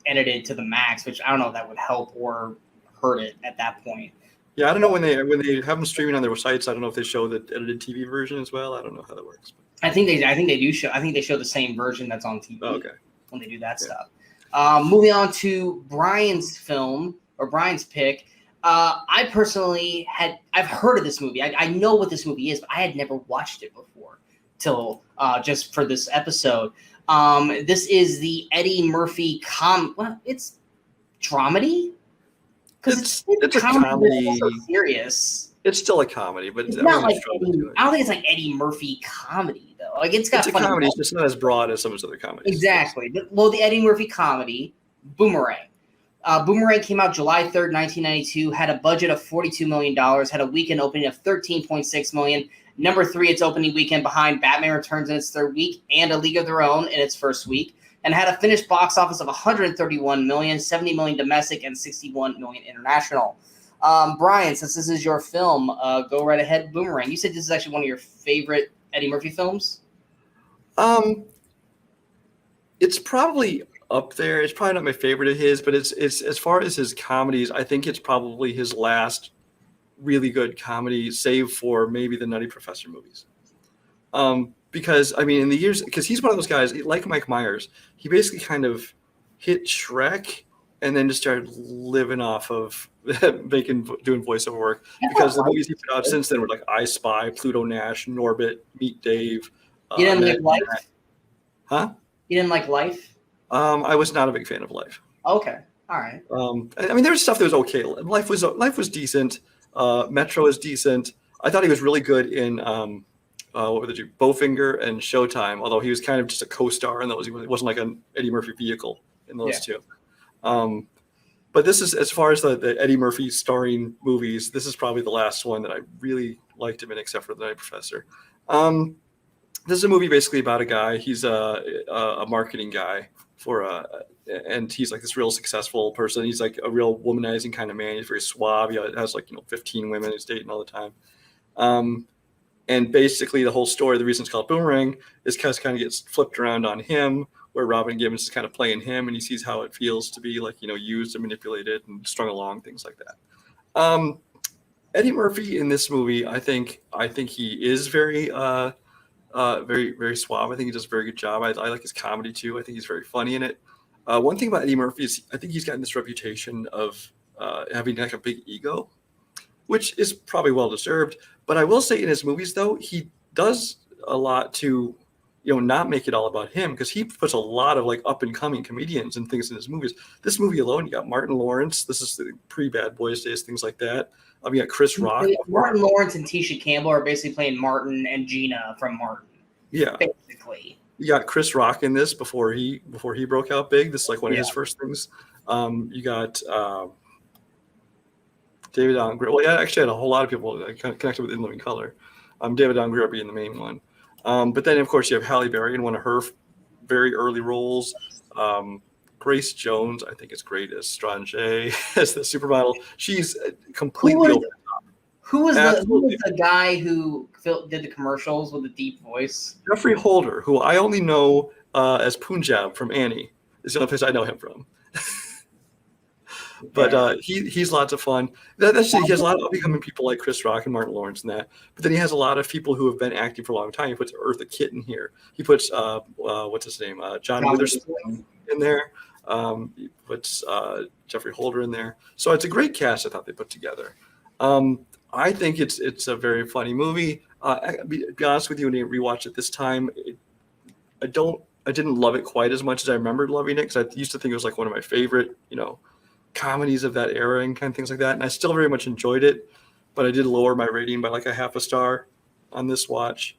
edited to the max, which I don't know if that would help or hurt it at that point. Yeah, I don't know when they have them streaming on their sites. I don't know if they show the edited TV version as well. I don't know how that works. I think they do show. I think they show the same version that's on TV. Oh, okay. When they do that stuff. Moving on to Brian's film or Brian's pick. I personally I've heard of this movie. I know what this movie is, but I had never watched it before till just for this episode. This is the Eddie Murphy it's dramedy. Because it's a comedy. It's so serious. It's still a comedy, but it's not like I don't think it's like Eddie Murphy comedy though. Like it's got a comedy. It's just not as broad as some of his other comedies. Exactly. The Eddie Murphy comedy, Boomerang. Boomerang came out July 3rd, 1992. Had a budget of $42 million. Had a weekend opening of $13.6 million. Number 3, its opening weekend behind Batman Returns in its 3rd week and A League of Their Own in its 1st week. And had a finished box office of $131 million, $70 million domestic, and $61 million international. Brian, since this is your film, go right ahead. Boomerang. You said this is actually one of your favorite Eddie Murphy films? It's probably up there. It's probably not my favorite of his, but it's as far as his comedies, I think it's probably his last really good comedy, save for maybe the Nutty Professor movies. Because, I mean, in the years, because he's one of those guys, like Mike Myers, he basically kind of hit Shrek and then just started living off of doing voiceover work. Because the movies he put out since then were like I Spy, Pluto Nash, Norbit, Meet Dave. You didn't like Life? Huh? You didn't like Life? I was not a big fan of Life. Okay. All right. I mean, there was stuff that was okay. Life was decent. Metro is decent. I thought he was really good in what were the two? Bowfinger and Showtime, although he was kind of just a co-star in those. He wasn't like an Eddie Murphy vehicle in those two. But this is, as far as the Eddie Murphy starring movies, this is probably the last one that I really liked him in, except for The Night Professor. This is a movie basically about a guy. He's a marketing guy and he's like this real successful person. He's like a real womanizing kind of man. He's very suave. He has 15 women he's dating all the time. And basically the whole story, the reason it's called Boomerang, is because kind of gets flipped around on him, where Robin Gibbons is kind of playing him, and he sees how it feels to be used and manipulated and strung along, things like that. Eddie Murphy in this movie, I think he is very, very, very suave. I think he does a very good job. I like his comedy too. I think he's very funny in it. One thing about Eddie Murphy is I think he's gotten this reputation of having like a big ego, which is probably well deserved. But I will say in his movies, though, he does a lot to, not make it all about him, because he puts a lot of up and coming comedians and things in his movies. This movie alone, you got Martin Lawrence. This is the pre-Bad Boys days, things like that. You got Chris Rock. Martin Lawrence and Tisha Campbell are basically playing Martin and Gina from Martin. Yeah, basically. You got Chris Rock in this before he broke out big. This is like one of his first things. You got David Allen Greer. Well, yeah, actually had a whole lot of people connected with In Living Color. David Allen Greer being the main one. But then, of course, you have Halle Berry in one of her very early roles. Grace Jones, I think, is great as Strange as the supermodel. She's completely over the top. Who was the guy who did the commercials with the deep voice? Jeffrey Holder, who I only know as Punjab from Annie, is the only place I know him from. But he's lots of fun. He has a lot of up-and-coming people like Chris Rock and Martin Lawrence and that. But then he has a lot of people who have been acting for a long time. He puts Eartha Kitt in here. He puts what's his name? John Witherspoon in there. He puts Jeffrey Holder in there. So it's a great cast I thought they put together. I think it's a very funny movie. Be honest with you, when you rewatch it this time, I didn't love it quite as much as I remembered loving it, because I used to think it was like one of my favorite, comedies of that era and kind of things like that. And I still very much enjoyed it, but I did lower my rating by like a half a star on this watch.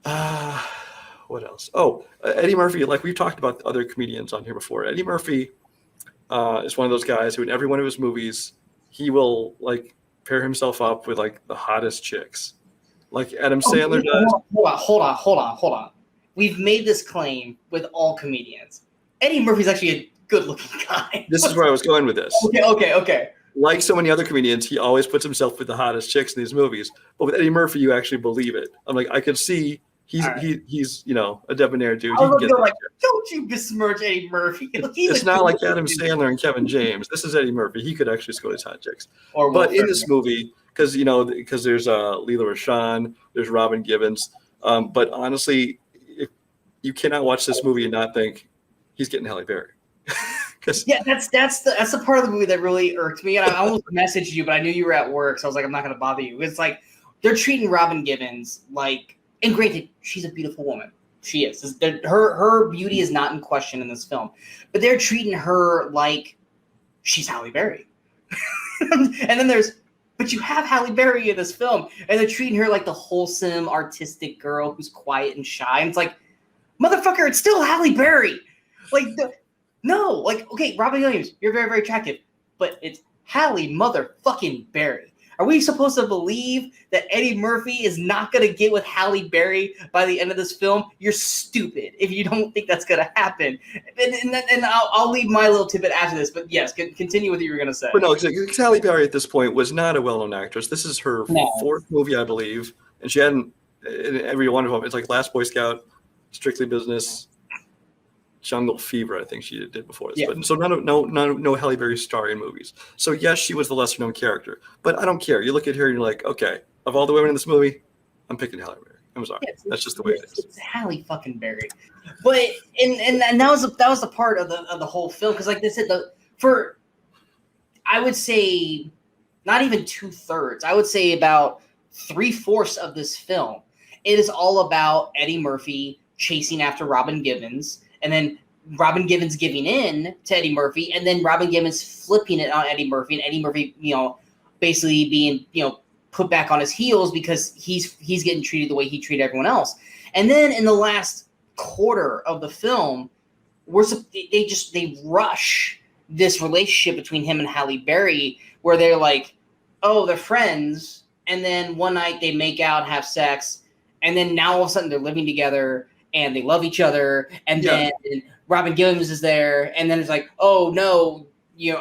What else? Oh, Eddie Murphy, like we've talked about other comedians on here before. Eddie Murphy is one of those guys who in every one of his movies, he will pair himself up with the hottest chicks. Like Adam Sandler does. Hold on. We've made this claim with all comedians. Eddie Murphy's actually a good-looking guy. This is where I was going with this. Okay. Like so many other comedians, he always puts himself with the hottest chicks in these movies. But with Eddie Murphy, you actually believe it. I'm like, I could see He's All right. he's a debonair dude. I He can was get gonna go that. like, don't you besmirch Eddie Murphy. It's not like Adam Sandler and Kevin James. This is Eddie Murphy. He could actually score these hot chicks. Or But in this movie, because there's Leela Rashawn, there's Robin Givens. But honestly, if you cannot watch this movie and not think he's getting Halle Berry. Yeah, that's the part of the movie that really irked me. And I almost messaged you, but I knew you were at work, so I was like, I'm not gonna bother you. It's like they're treating Robin Givens like, and granted, she's a beautiful woman. She is. Her beauty is not in question in this film, but they're treating her like she's Halle Berry. And then but you have Halle Berry in this film, and they're treating her like the wholesome, artistic girl who's quiet and shy. And it's like, motherfucker, it's still Halle Berry. Like, no, like, okay, Robin Williams, you're very, very attractive, but it's Halle motherfucking Berry. Are we supposed to believe that Eddie Murphy is not going to get with Halle Berry by the end of this film? You're stupid if you don't think that's going to happen. And I'll leave my little tidbit after this, but yes, continue with what you were going to say. But no, because Halle Berry at this point was not a well-known actress. This is her fourth movie, I believe, and she hadn't in every one of them. It's like Last Boy Scout, Strictly Business, Jungle Fever, I think she did before this. Yeah. But so no Halle Berry starring movies. So yes, she was the lesser known character. But I don't care. You look at her and you're like, okay, of all the women in this movie, I'm picking Halle Berry. I'm sorry. Yeah, that's just the way it is. It's Halle fucking Berry. But and that was the part of the whole film, because like they said, I would say not even 2/3. I would say about 3/4 of this film. It is all about Eddie Murphy chasing after Robin Givens, and then Robin Givens giving in to Eddie Murphy, and then Robin Givens flipping it on Eddie Murphy, and Eddie Murphy, basically being, put back on his heels because he's getting treated the way he treated everyone else. And then in the last quarter of the film, they rush this relationship between him and Halle Berry, where they're like, oh, they're friends, and then one night they make out, have sex, and then now all of a sudden they're living together and they love each other, and then Robin Givens is there, and then it's like, oh no, you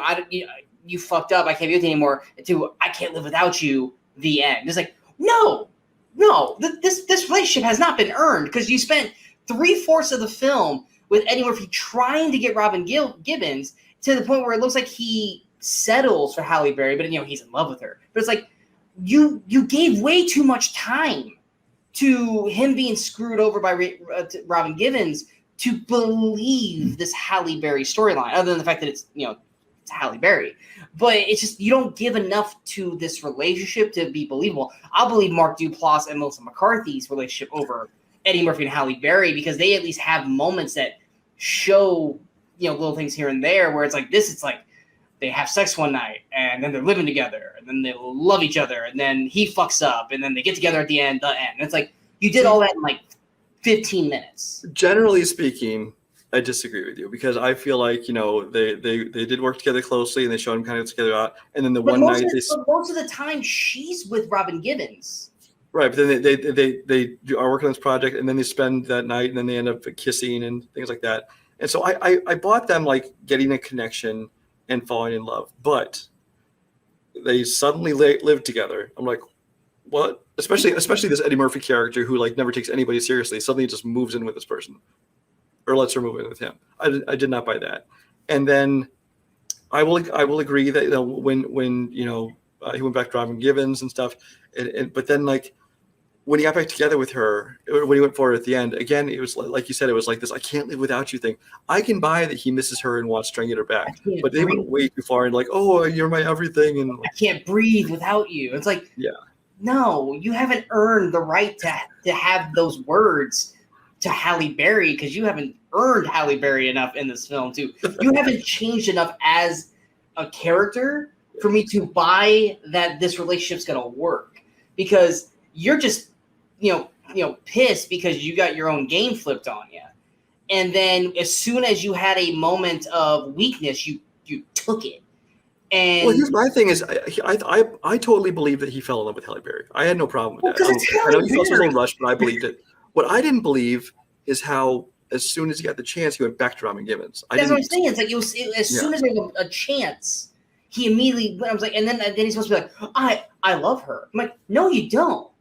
fucked up, I can't be with you anymore. To I can't live without you. The end. It's like, no, this relationship has not been earned, because you spent 3/4 of the film with Eddie Murphy trying to get Robin Givens to the point where it looks like he settles for Halle Berry, but he's in love with her. But it's like you gave way too much time to him being screwed over by Robin Givens to believe this Halle Berry storyline, other than the fact that it's Halle Berry. But it's just, you don't give enough to this relationship to be believable. I'll believe Mark Duplass and Melissa McCarthy's relationship over Eddie Murphy and Halle Berry, because they at least have moments that show little things here and there, where it's like this, it's like they have sex one night and then they're living together and then they love each other and then he fucks up and then they get together at the end. And it's like you did all that in like 15 minutes. Generally speaking, I disagree with you, because I feel like they did work together closely and they showed them kind of together out, and then one night most of the time she's with Robin Givens, right? But then they are working on this project, and then they spend that night, and then they end up kissing and things like that. And so I bought them like getting a connection and falling in love, but they suddenly live together. I'm like, what? Especially this Eddie Murphy character who like never takes anybody seriously suddenly just moves in with this person, or lets her move in with him. I did not buy that. And then I will agree that when he went back to Robin Givens and stuff, but then like when he got back together with her, when he went for her at the end, again, it was like you said, it was like this I can't live without you thing. I can buy that he misses her and wants to try and get her back, but they went way too far and like, oh, you're my everything, and I can't breathe without you. It's like, no, you haven't earned the right to have those words to Halle Berry, because you haven't earned Halle Berry enough in this film too. You haven't changed enough as a character for me to buy that this relationship's gonna work, because you're just pissed because you got your own game flipped on you, and then as soon as you had a moment of weakness, you took it. And well, here's my thing is I totally believe that he fell in love with Halle Berry. I had no problem with that. I know you felt a little rushed, but I believed it. What I didn't believe is how, as soon as he got the chance, he went back to Robin Givens. That's what I'm saying. It's like as soon as there was a chance, he immediately. I was like, and then he's supposed to be like, I love her. I'm like, no, you don't.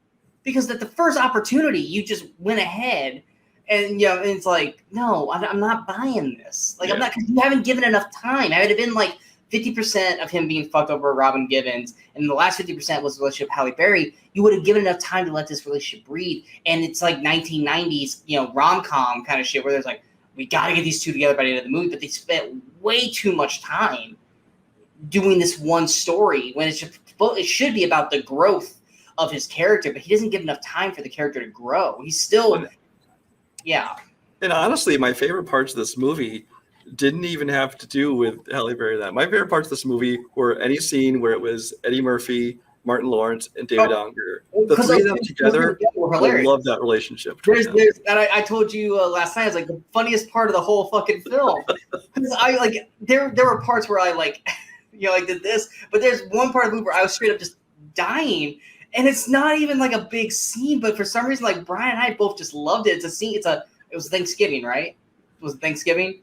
because at the first opportunity, you just went ahead and, and it's like, no, I'm not buying this. Like, I'm not, because you haven't given enough time. Had it been like 50% of him being fucked over Robin Givens, and the last 50% was the relationship with Halle Berry, you would have given enough time to let this relationship breathe. And it's like 1990s, rom-com kind of shit where there's like, we got to get these two together by the end of the movie, but they spent way too much time doing this one story when it should be about the growth of his character, but he doesn't give enough time for the character to grow. He's still, And honestly, my favorite parts of this movie didn't even have to do with Halle Berry. My favorite parts of this movie were any scene where it was Eddie Murphy, Martin Lawrence, and David Allen Greer. The three of them together, I love that relationship. I told you last night, it's like the funniest part of the whole fucking film. Because there were parts where I did this, but there's one part of the movie where I was straight up just dying. And it's not even like a big scene, but for some reason, like Brian and I both just loved it. It's a scene. It was Thanksgiving, right? Was it Thanksgiving?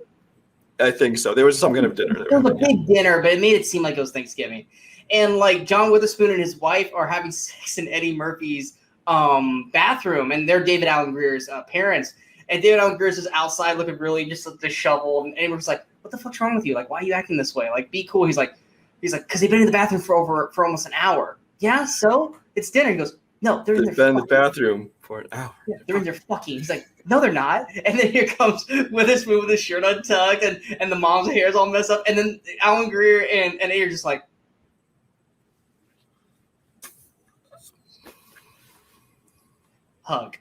I think so. There was some kind of dinner there. It was a big dinner, but it made it seem like it was Thanksgiving. And like John Witherspoon and his wife are having sex in Eddie Murphy's bathroom, and they're David Allen Greer's parents. And David Allen Greer's just outside looking really just like disheveled. And Eddie Murphy's like, "What the fuck's wrong with you? Like, why are you acting this way? Like, be cool." He's like, because they've been in the bathroom for almost an hour. Yeah, so it's dinner. He goes, "No, they've been in the bathroom for an hour. Yeah, they're in there fucking." He's like, "No, they're not." And then here comes Witherspoon with his shirt untucked and the mom's hair is all messed up. And then Alan Greer and Eddie are just like, hug.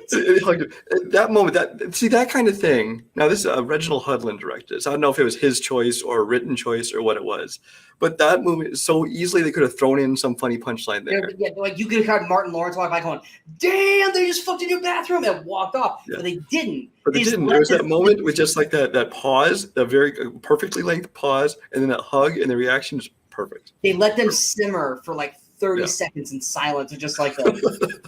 That moment, that kind of thing. Now, this is Reginald Hudlin directed it, so I don't know if it was his choice or a written choice or what it was. But that movie, so easily they could have thrown in some funny punchline there. Yeah, like you could have had Martin Lawrence walk by going, "Damn, they just fucked in your bathroom," and walked off. Yeah. But they didn't. There was that moment with just like that pause, the very perfectly length pause, and then that hug, and the reaction is perfect. They let them simmer for like 30 seconds in silence, or just like the.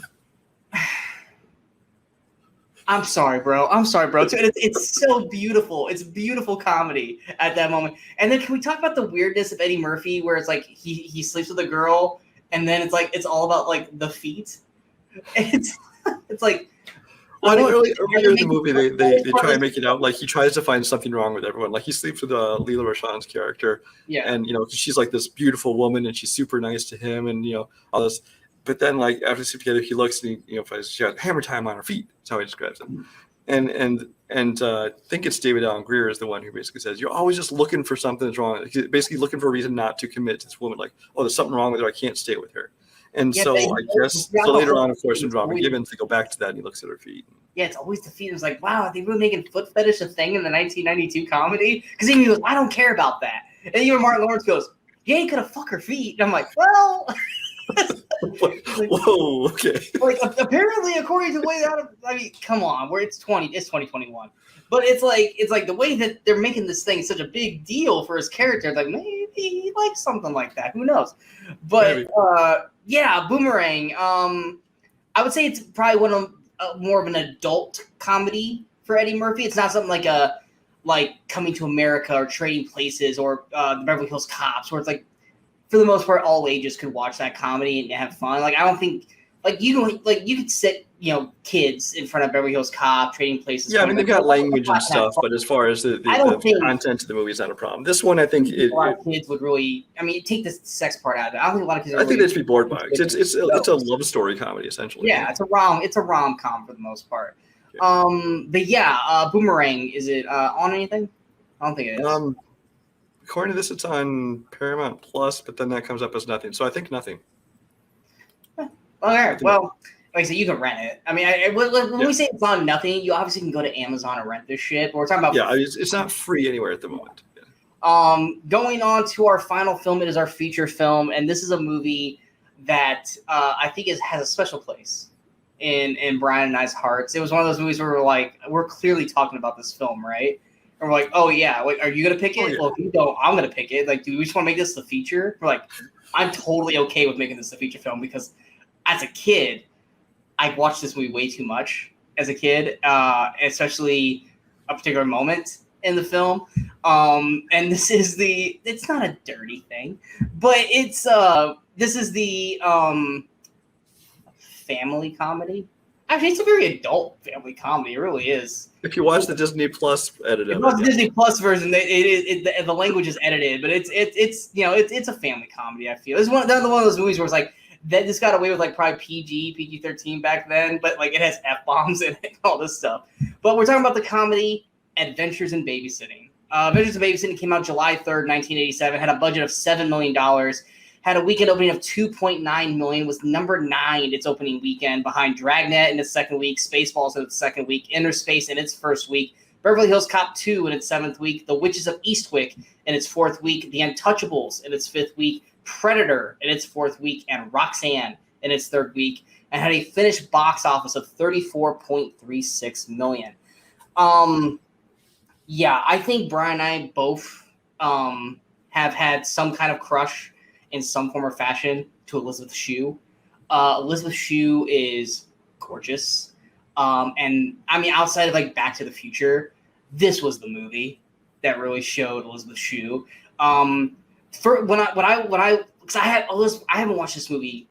I'm sorry, bro. It's so beautiful. It's beautiful comedy at that moment. And then can we talk about the weirdness of Eddie Murphy, where it's like he sleeps with a girl, and then it's all about like the feet. It's like. Earlier in the movie, they try and make it out like he tries to find something wrong with everyone. Like he sleeps with Leela Rashan's character, and she's like this beautiful woman, and she's super nice to him, and all this. But then, like after they sleep together, he looks and she got hammer time on her feet. That's how he describes it. And I think it's David Allen Greer is the one who basically says you're always just looking for something that's wrong. He's basically looking for a reason not to commit to this woman. Like, oh, there's something wrong with her. I can't stay with her. And so I guess later on, of course, in Robin Givens, they go back to that and he looks at her feet. Yeah, it's always the feet. It's like, wow, are they really making foot fetish a thing in the 1992 comedy? Because he goes, I don't care about that. And even Martin Lawrence goes, you ain't gonna fuck her feet. And I'm like, well. Whoa, okay. Like apparently, according to the way that come on, it's 2021, but it's like the way that they're making this thing such a big deal for his character. Like maybe he likes something like that. Who knows? But Boomerang. I would say it's probably one of more of an adult comedy for Eddie Murphy. It's not something like Coming to America or Trading Places or the Beverly Hills Cops, where it's like. For the most part, all ages could watch that comedy and have fun. Like I don't think, you could sit, kids in front of Beverly Hills Cop, Trading Places. Yeah, I mean they've got language and stuff, but as far as the content of the movie is not a problem. This one, I think a lot of kids would really. I mean, take the sex part out of it. I don't think a lot of kids. I think they'd be bored by it. It's a love story comedy essentially. Yeah, it's a rom-com for the most part. Yeah. Boomerang, is it on anything? I don't think it is. According to this, it's on Paramount Plus, but then that comes up as nothing. So I think nothing. Okay. Well, like I said, you can rent it. I mean, when we say it's on nothing, you obviously can go to Amazon and rent this shit. But we're talking about it's not free anywhere at the moment. Yeah. Going on to our final film, it is our feature film, and this is a movie that I think has a special place in Brian and I's hearts. It was one of those movies where we're clearly talking about this film, right? And we're like, oh yeah, like, are you gonna pick it? Oh, yeah. Well, if you don't, I'm gonna pick it. Like, do we just want to make this the feature? We're like, I'm totally okay with making this the feature film because as a kid, I watched this movie way too much as a kid, especially a particular moment in the film. And this is it's not a dirty thing, but this is the family comedy. Actually, it's a very adult family comedy. It really is. If you watch the Disney Plus edited, It's the Disney Plus version. The language is edited, but it's it's a family comedy. I feel it's one of those movies where it's like that. This got away with like probably PG-13 back then, but like it has F-bombs in it and all this stuff. But we're talking about the comedy Adventures in Babysitting. Adventures in Babysitting came out July 3rd, 1987. Had a budget of $7 million. Had a weekend opening of 2.9 million. Was number 9 its opening weekend, behind Dragnet in its second week, Spaceballs in its second week, Inner Space in its first week, Beverly Hills Cop 2 in its 7th week, The Witches of Eastwick in its 4th week, The Untouchables in its 5th week, Predator in its 4th week, and Roxanne in its 3rd week, and had a finished box office of 34.36 million. Yeah, I think Brian and I both have had some kind of crush in some form or fashion to Elizabeth Shue. Elizabeth Shue is gorgeous. And I mean, outside of like Back to the Future, this was the movie that really showed Elizabeth Shue. Because I haven't watched this movie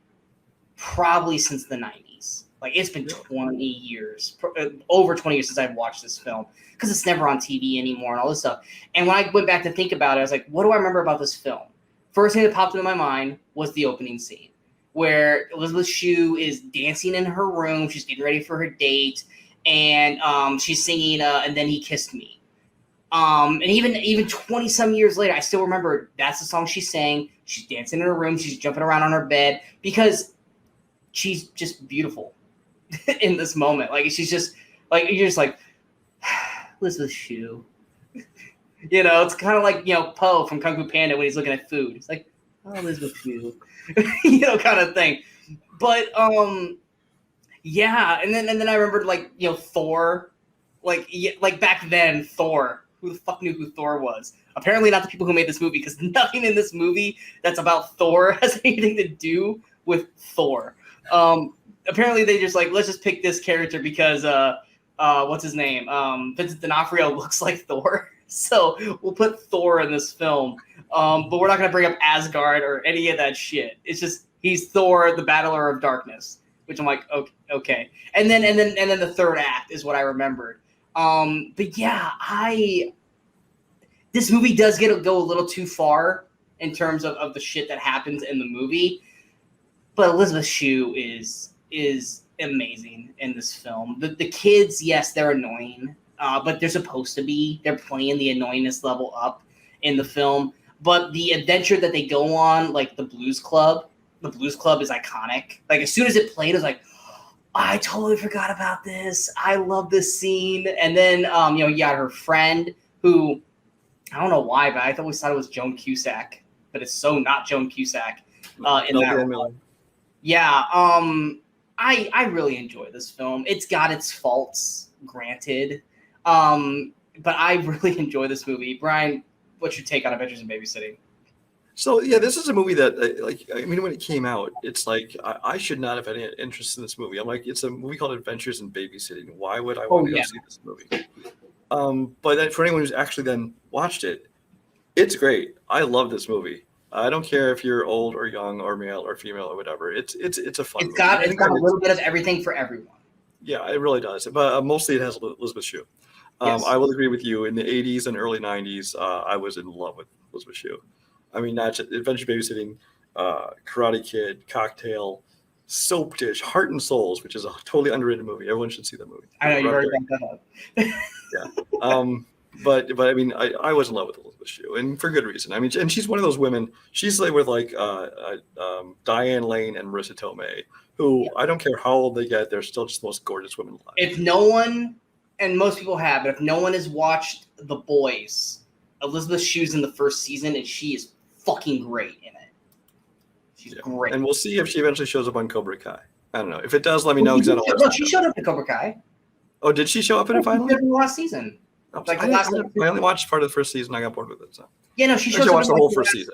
probably since the 90s. Like it's been 20 years, over 20 years since I've watched this film, because it's never on TV anymore and all this stuff. And when I went back to think about it, I was like, what do I remember about this film? First thing that popped into my mind was the opening scene, where Elizabeth Shue is dancing in her room. She's getting ready for her date, and she's singing "And Then He Kissed Me." And even 20-some years later, I still remember that's the song she sang. She's dancing in her room. She's jumping around on her bed because she's just beautiful in this moment. Like she's just like, you're just like, Elizabeth Shue. You know, it's kind of like, you know, Po from Kung Fu Panda when he's looking at food. It's like, oh, Elizabeth Shue, you know, kind of thing. But yeah, and then I remembered, like, you know, Thor, like back then, Thor. Who the fuck knew who Thor was? Apparently not the people who made this movie, because nothing in this movie that's about Thor has anything to do with Thor. Apparently they just like, let's just pick this character because what's his name? Vincent D'Onofrio looks like Thor. So we'll put Thor in this film, but we're not going to bring up Asgard or any of that shit. It's just he's Thor, the Battler of Darkness, which I'm like, okay. And then the third act is what I remembered. But yeah, this movie does go a little too far in terms of the shit that happens in the movie. But Elizabeth Shue is amazing in this film. The kids, yes, they're annoying. But they're supposed to be. They're playing the annoyingness level up in the film. But the adventure that they go on, like the Blues Club is iconic. Like as soon as it played, I was like, I totally forgot about this. I love this scene. And then, you know, you got her friend who, I don't know why, but I always thought it was Joan Cusack. But it's so not Joan Cusack in that role. Yeah, I really enjoy this film. It's got its faults, granted. But I really enjoy this movie. Brian, what's your take on Adventures in Babysitting? So yeah, this is a movie that, like, I mean, when it came out, it's like I should not have any interest in this movie. I'm like, it's a movie called Adventures in Babysitting. Why would I want to go see this movie? But then for anyone who's actually then watched it, it's great. I love this movie. I don't care if you're old or young or male or female or whatever. It's a fun. It's got a little bit of everything for everyone. Yeah, it really does. But mostly it has Elizabeth Shue. Yes. I will agree with you. In the 80s and early 90s, I was in love with Elizabeth Shue. I mean, not just Adventure Babysitting, Karate Kid, Cocktail, Soap Dish, Heart and Souls, which is a totally underrated movie. Everyone should see that movie. I know, you already brought that up. Yeah. But I mean, I was in love with Elizabeth Shue, and for good reason. I mean, and she's one of those women. She's like with like Diane Lane and Marissa Tomei, who I don't care how old they get, they're still just the most gorgeous women alive. If no one, and most people have, but if no one has watched The Boys, Elizabeth Shue's in the first season, and she is fucking great in it. She's great. And we'll see if she eventually shows up on Cobra Kai. I don't know. If it does, let me know. No, she showed up in Cobra Kai. Oh, did she show up in it finally? In the last season. Like I only watched part of the first season. I got bored with it. So yeah, no, she shows up. Watched the whole first season.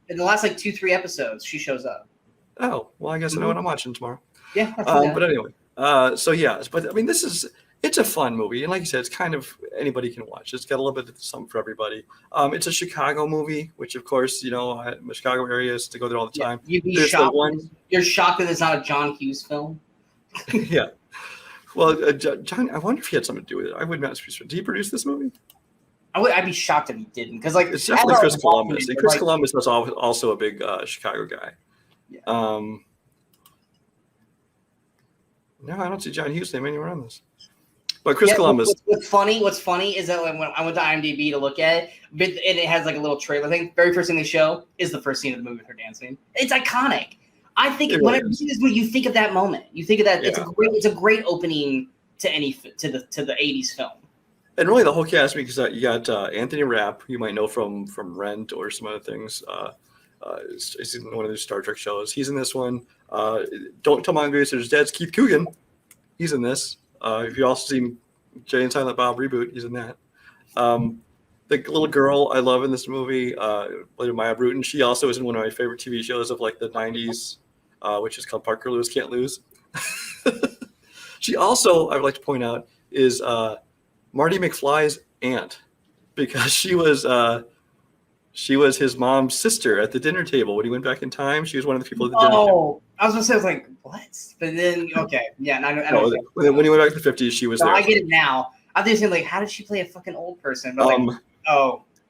In the last like 2-3 episodes, she shows up. Oh well, I guess I know what I'm watching tomorrow. Yeah. But anyway, so yeah, but I mean, it's a fun movie, and like you said, it's kind of anybody can watch. It's got a little bit of something for everybody. It's a Chicago movie, which of course, you know, the Chicago area is to go there all the time. You'd be shocked. You're shocked that it's not a John Hughes film. Yeah. Well, John, I wonder if he had something to do with it. I would not. Did he produce this movie? I'd be shocked if he didn't, because like It's definitely Chris Columbus, and Chris like, Columbus was also a big Chicago guy. Yeah. No, I don't see John Hughes' name anywhere on this. But Chris Columbus. What's funny is that when I went to IMDb to look at it, and it has like a little trailer thing. Very first thing they show is the first scene of the movie with her dancing. It's iconic. I think whenever you see this movie, you think of that moment. You think of that. Yeah. It's a great opening to the 80s film. And really, the whole cast, because you got Anthony Rapp, you might know from Rent or some other things. He's in one of the Star Trek shows. He's in this one. Don't Tell Mongoose There's Dead's Keith Coogan. He's in this. If you also seen Jay and Silent Bob reboot, he's in that. The little girl I love in this movie, played Maya Bruton. She also is in one of my favorite TV shows of like the 90s, which is called Parker Lewis Can't Lose. She also, I would like to point out, is Marty McFly's aunt, because she was his mom's sister at the dinner table when he went back in time. She was one of the people at the dinner table. I was gonna say, I was like, what? But then, okay, yeah. I know. When he went back to the 50s, she was there. I get it now. I'm just saying, like, how did she play a fucking old person? But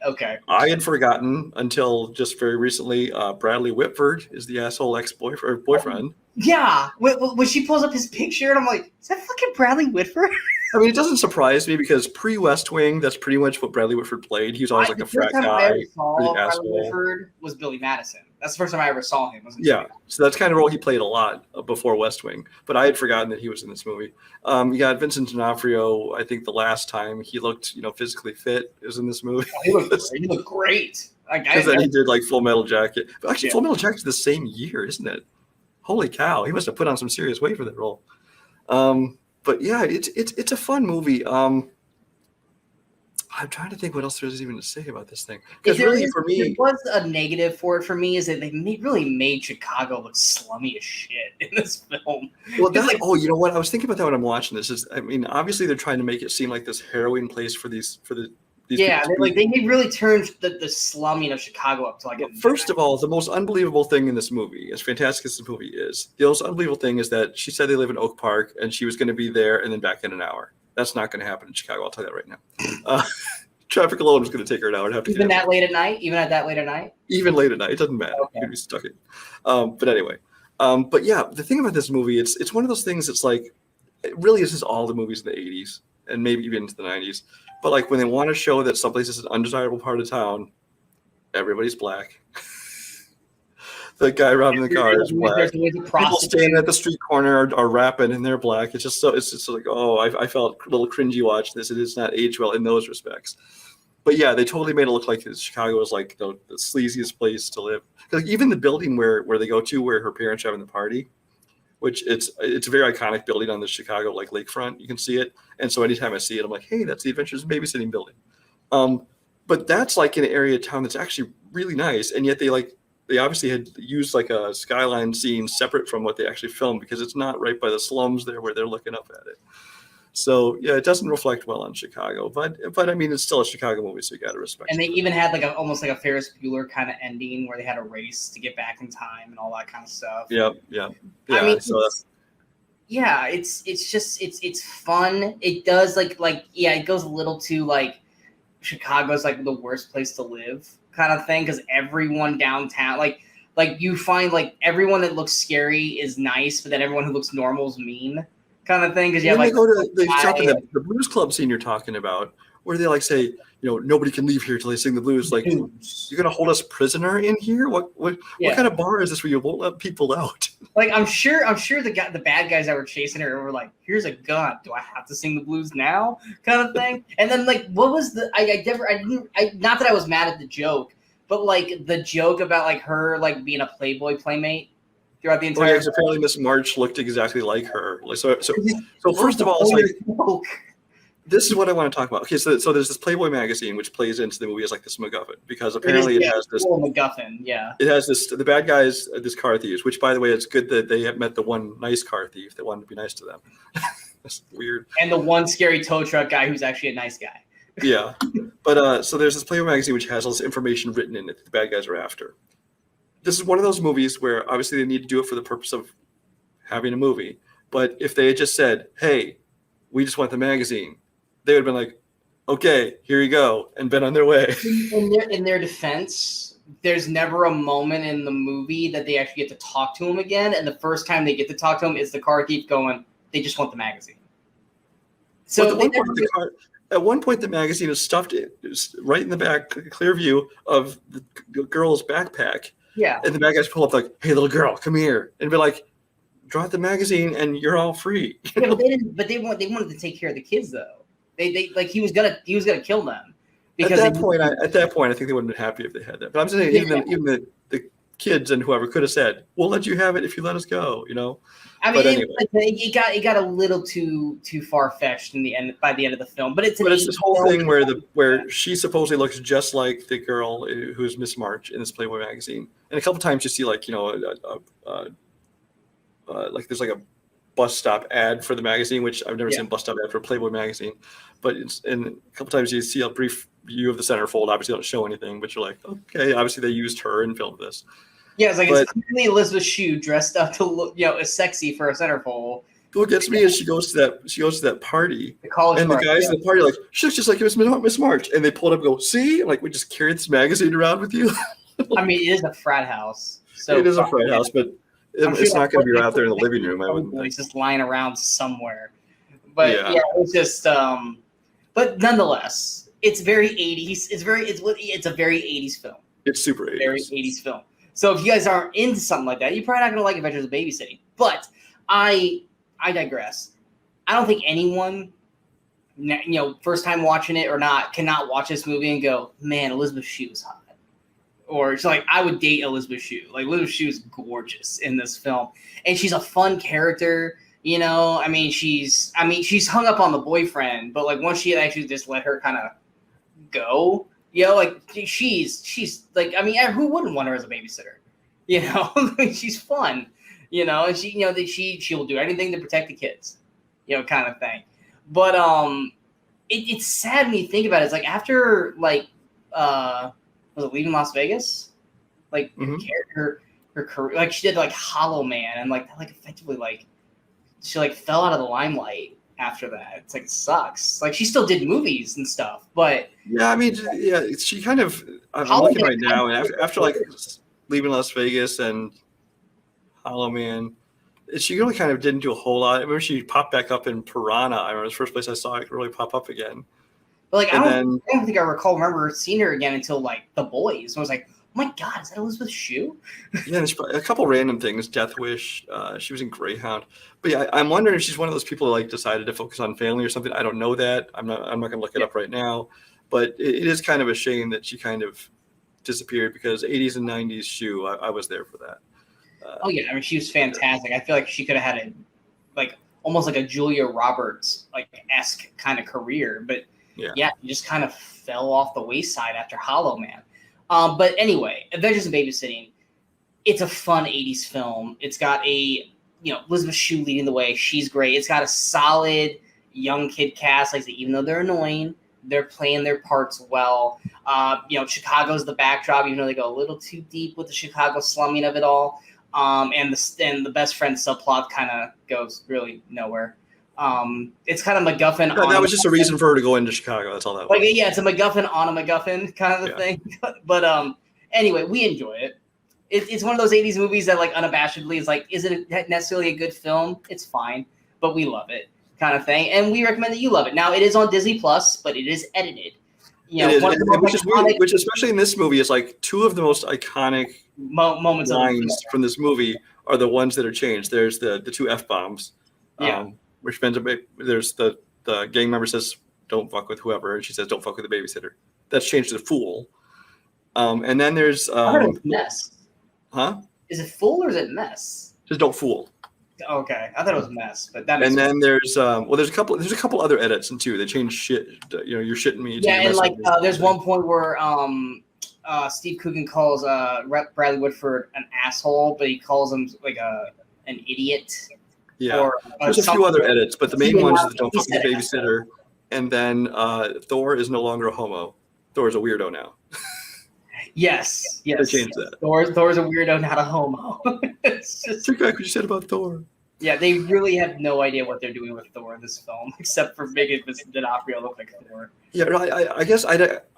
okay. I had forgotten until just very recently. Bradley Whitford is the asshole boyfriend. Yeah, when she pulls up his picture, and I'm like, is that fucking Bradley Whitford? I mean, it doesn't surprise me because pre-West Wing, that's pretty much what Bradley Whitford played. He was always like a frat guy. The first time I ever saw Bradley Whitford was Billy Madison. That's the first time I ever saw him. Yeah, so that's kind of role he played a lot before West Wing. But I had forgotten that he was in this movie. You got Vincent D'Onofrio. I think the last time he looked, physically fit is in this movie. He looked great. Because then he did like Full Metal Jacket. But actually, Full Metal Jacket's the same year, isn't it? Holy cow! He must have put on some serious weight for that role. But yeah, it's a fun movie. I'm trying to think what else there's even to say about this thing. Because really, for me, there was a negative for it for me is that they really made Chicago look slummy as shit in this film. Well, that's you know what? I was thinking about that when I'm watching this. Obviously they're trying to make it seem like this harrowing place for these yeah, they really turned the slumming of Chicago up to like. First of all, the most unbelievable thing in this movie, as fantastic as this movie is, the most unbelievable thing is that she said they live in Oak Park and she was going to be there and then back in an hour. That's not going to happen in Chicago. I'll tell you that right now. Traffic alone is going to take her an hour and a half. Even that late at night? Even at that late at night? Even late at night. It doesn't matter. Okay. You can be stuck in. But anyway. But yeah, the thing about this movie, it's one of those things that's like, it really is just all the movies in the 80s and maybe even into the 90s. But like when they want to show that someplace is an undesirable part of town, everybody's black. The guy robbing the car is black. People standing at the street corner are rapping and they're black. It's just like, I felt a little cringy watching this. It is not aged well in those respects. But yeah, they totally made it look like Chicago was like the sleaziest place to live. Like even the building where they go to, where her parents are having the party, which it's a very iconic building on the Chicago like lakefront. You can see it, and so anytime I see it, I'm like, hey, that's the Adventures Babysitting Building. But that's like an area of town that's actually really nice, and yet they obviously had used like a skyline scene separate from what they actually filmed because it's not right by the slums there where they're looking up at it. So yeah, it doesn't reflect well on Chicago, but I mean, it's still a Chicago movie, so you got to respect. And they even had like almost like a Ferris Bueller kind of ending where they had a race to get back in time and all that kind of stuff. Yeah. I mean, it's fun. It does it goes a little too like Chicago's like the worst place to live kind of thing because everyone downtown like you find like everyone that looks scary is nice, but then everyone who looks normal is mean. Kind of thing because you have like the blues club scene you're talking about where they like say nobody can leave here till they sing the blues. Like you're gonna hold us prisoner in here? What kind of bar is this where you won't let people out? Like I'm sure the bad guys that were chasing her were like, here's a gun, do I have to sing the blues now? Kind of thing. And then like what was not that I was mad at the joke, but like the joke about like her like being a Playboy playmate throughout the entire. Apparently Miss March looked exactly like her. So first of all, it's like this is what I want to talk about. Okay, so there's this Playboy magazine which plays into the movie as like this MacGuffin because apparently it has this MacGuffin. Yeah, it has the bad guys, this car thieves. Which by the way, it's good that they have met the one nice car thief that wanted to be nice to them. That's weird. And the one scary tow truck guy who's actually a nice guy. Yeah, but so there's this Playboy magazine which has all this information written in it that the bad guys are after. This is one of those movies where obviously they need to do it for the purpose of having a movie, But if they had just said, "Hey, we just want the magazine," they would have been like, "Okay, here you go," and been on their way. In their defense, there's never a moment in the movie that they actually get to talk to him again, and the first time they get to talk to him is the car thief going, "They just want the magazine." So at one point, the magazine is stuffed right in the back, clear view of the girl's backpack. Yeah. And the bad guys pull up like, "Hey, little girl, come here," and be like, "Drop the magazine, and you're all free." Yeah, but they didn't. But they wanted to take care of the kids though. They like he was gonna kill them. Because at that point, I think they would have been happy if they had that. But I'm saying even the kids and whoever could have said, "We'll let you have it if you let us go," you know. I mean, it got a little too far fetched in the end by the end of the film. But it's this whole thing where she supposedly looks just like the girl who's Miss March in this Playboy magazine, and a couple times you see like like there's like a bus stop ad for the magazine, which I've never seen a bus stop ad for a Playboy magazine, but and a couple times you see a brief view of the centerfold. Obviously, don't show anything, but you're like, okay, obviously they used her and filmed this. Yeah, it's clearly Elizabeth Shue dressed up to look, as sexy for a centerfold. What gets me is she goes to that party, the college and party, the guys at the party are like, she looks just like Miss March, and they pull it up and go, "See, like we just carried this magazine around with you." I mean, it is a frat house. So it is a frat house, but it's not going to be out there in the living room. I wouldn't think. It's just lying around somewhere. But yeah, it's just. But nonetheless, it's very 80s. It's a very 80s film. It's super 80s. Very 80s film. So if you guys aren't into something like that, you're probably not going to like Adventures of Babysitting. But I digress. I don't think anyone, first time watching it or not, cannot watch this movie and go, "Man, Elizabeth Shue is hot." Or it's like, I would date Elizabeth Shue. Like, Elizabeth Shue is gorgeous in this film. And she's a fun character, I mean, she's hung up on the boyfriend, but like once she actually just let her kind of go, like she's like, I mean, who wouldn't want her as a babysitter? She's fun, and she'll do anything to protect the kids, kind of thing. But it's sad when you think about it. It's like after like was it Leaving Las Vegas? Like her career, like she did like Hollow Man, and like effectively like she like fell out of the limelight after that. It's like, it sucks. Like she still did movies and stuff, but yeah, I mean, she kind of. I'm looking right now, and after like Leaving Las Vegas and Hollow Man, she really kind of didn't do a whole lot. I remember she popped back up in Piranha. I remember the first place I saw it really pop up again. But like, I don't think I remember seeing her again until like The Boys. I was like, "Oh my God, is that Elizabeth Shue?" Yeah, there's a couple random things. Death Wish. She was in Greyhound. But yeah, I'm wondering if she's one of those people who like decided to focus on family or something. I don't know that. I'm not going to look it up right now. But it is kind of a shame that she kind of disappeared, because 80s and 90s Shue, I was there for that. Oh yeah, I mean, she was fantastic. I feel like she could have had almost like a Julia Roberts esque kind of career, but yeah, she just kind of fell off the wayside after Hollow Man. But anyway, Adventures in Babysitting, it's a fun 80s film. It's got Elizabeth Shue leading the way. She's great. It's got a solid young kid cast. Like, even though they're annoying, they're playing their parts well. Chicago's the backdrop, even though they go a little too deep with the Chicago slumming of it all. And the best friend subplot kind of goes really nowhere. It's kind of MacGuffin. That was just a reason for her to go into Chicago. That's all that was. Yeah, it's a MacGuffin on a MacGuffin kind of a thing. But anyway, we enjoy it. It's one of those 80s movies that unabashedly is isn't it necessarily a good film? It's fine, but we love it, kind of thing. And we recommend that you love it. Now, it is on Disney Plus, but it is edited. Which is weird, which especially in this movie is two of the most iconic moments lines from this movie are the ones that are changed. There's the two F-bombs. Which ends up, there's the gang member says, "Don't fuck with whoever," and she says, "Don't fuck with the babysitter." That's changed to "fool." And then there's I heard it's mess. Huh? Is it fool or is it mess? Just "Don't fool." Okay, I thought it was mess, but that. And then there's there's a couple other edits in too. They changed shit. You're shitting me. Yeah, and there's one point where Steve Coogan calls Bradley Whitford an asshole, but he calls him an idiot. Yeah, there's a few other edits, but the main one is "Don't fuck with the babysitter," and then Thor is no longer a homo. Thor is a weirdo now. Yes. They changed that. Thor's a weirdo, not a homo. It's just... Take back what you said about Thor. Yeah, they really have no idea what they're doing with Thor in this film, except for making D'Onofrio look like Thor. Yeah, I guess I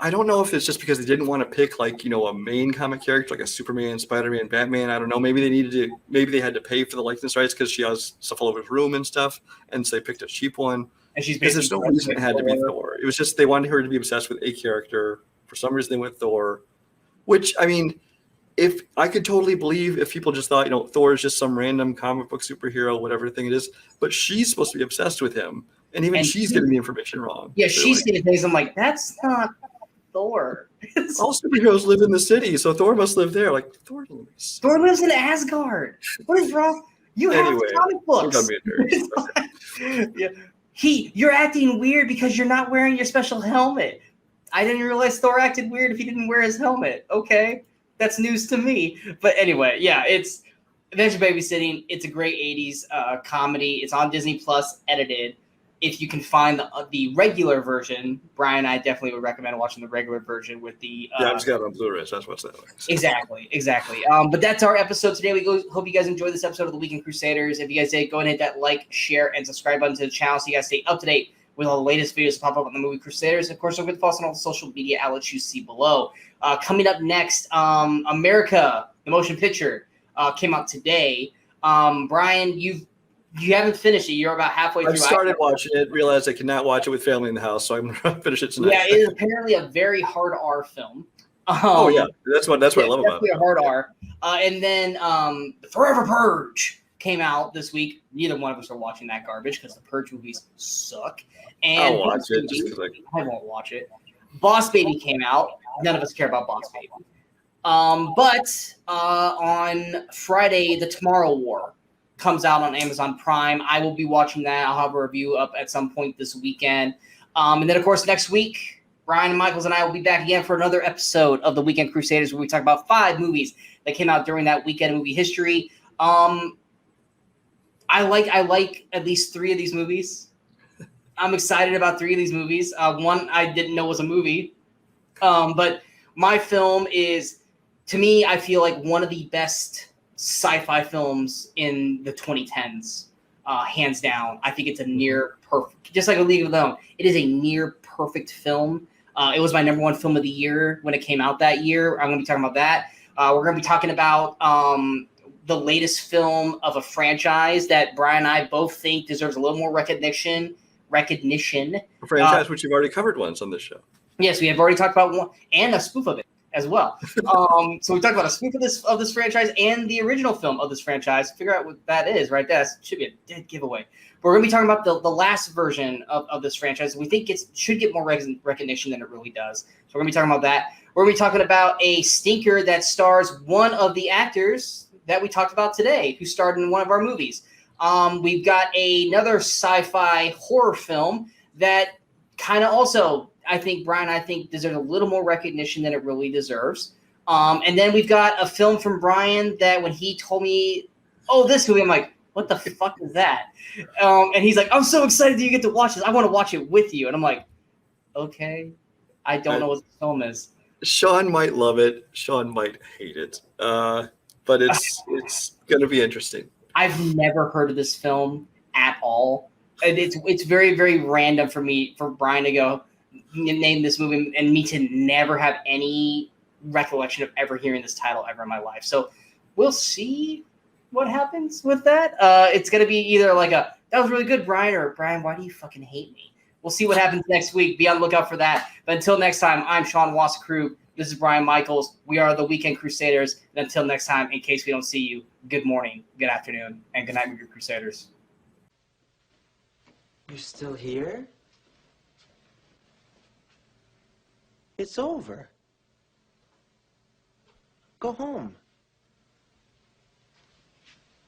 don't know if it's just because they didn't want to pick like a main comic character like a Superman, Spider-Man, Batman. I don't know. Maybe they had to pay for the likeness rights because she has stuff all over the room and stuff, and so they picked a cheap one. And she's Because there's no basically reason it had to be Thor. It was just they wanted her to be obsessed with a character. For some reason, they went Thor, which I mean, if I could totally believe if people just thought Thor is just some random comic book superhero, whatever thing it is, but she's supposed to be obsessed with him, and even she's getting the information wrong. Yeah, So, she's getting things. I'm like, that's not Thor. all superheroes live in the city, so Thor must live there. Like Thor lives in Asgard. What is wrong? You have comic books. Yeah. You're acting weird because you're not wearing your special helmet. I didn't realize Thor acted weird if he didn't wear his helmet. Okay, that's news to me. But anyway, yeah, it's Adventure Babysitting. It's a great 80s comedy. It's on Disney Plus, edited. If you can find the regular version, Brian and I definitely would recommend watching the regular version with the. Yeah, I just got it on Blu-ray, so that's what's that like. Exactly. But that's our episode today. Hope you guys enjoyed this episode of the Weekend Crusaders. If you guys did, go ahead and hit that like, share, and subscribe button to the channel so you guys stay up to date with all the latest videos that pop up on the Movie Crusaders. Of course, don't forget to follow us on all the social media outlets you see below. Coming up next, America, the motion picture, came out today. Brian, you haven't finished it. You're about halfway through. I started watching it, realized I could not watch it with family in the house, so I'm going to finish it tonight. Yeah, it is apparently a very hard R film. Oh, yeah. That's what I love about it. A hard R. And then The Forever Purge came out this week. Neither one of us are watching that garbage because the Purge movies suck. And I'll watch it just because I won't watch it. Boss Baby came out. None of us care about Boss Baby. But on Friday, The Tomorrow War comes out on Amazon Prime. I will be watching that. I'll have a review up at some point this weekend. And then, of course, next week, Brian and Michaels and I will be back again for another episode of the Weekend Crusaders where we talk about 5 movies that came out during that weekend in movie history. I like at least 3 of these movies. I'm excited about 3 of these movies. One I didn't know was a movie. But my film is, to me, I feel like one of the best sci-fi films in the 2010s, hands down. I think it's a near perfect, just like A League of Their Own. It is a near perfect film. It was my number 1 film of the year when it came out that year. I'm going to be talking about that. We're going to be talking about the latest film of a franchise that Brian and I both think deserves a little more recognition. A franchise which you've already covered once on this show. Yes, we have already talked about one and a spoof of it as well. So we talked about a spoof of this franchise and the original film of this franchise. Figure out what that is right there. That should be a dead giveaway. But we're going to be talking about the last version of this franchise. We think it should get more recognition than it really does. So we're going to be talking about that. We're going to be talking about a stinker that stars one of the actors that we talked about today, who starred in one of our movies. We've got another sci-fi horror film that kind of also, Brian, deserves a little more recognition than it really deserves. And then we've got a film from Brian that when he told me, this movie, I'm like, what the fuck is that? And he's like, I'm so excited that you get to watch this. I want to watch it with you. And I'm like, okay, I don't know what the film is. Sean might love it. Sean might hate it. But it's going to be interesting. I've never heard of this film at all. And it's very, very random for Brian to go name this movie and me to never have any recollection of ever hearing this title ever in my life. So we'll see what happens with that. It's going to be either like that was really good, Brian, or Brian, why do you fucking hate me? We'll see what happens next week. Be on the lookout for that. But until next time, I'm Sean Wassacrew. This is Brian Michaels. We are the Weekend Crusaders. And until next time, in case we don't see you, good morning, good afternoon, and good night, Movie Crusaders. You're still here? It's over. Go home.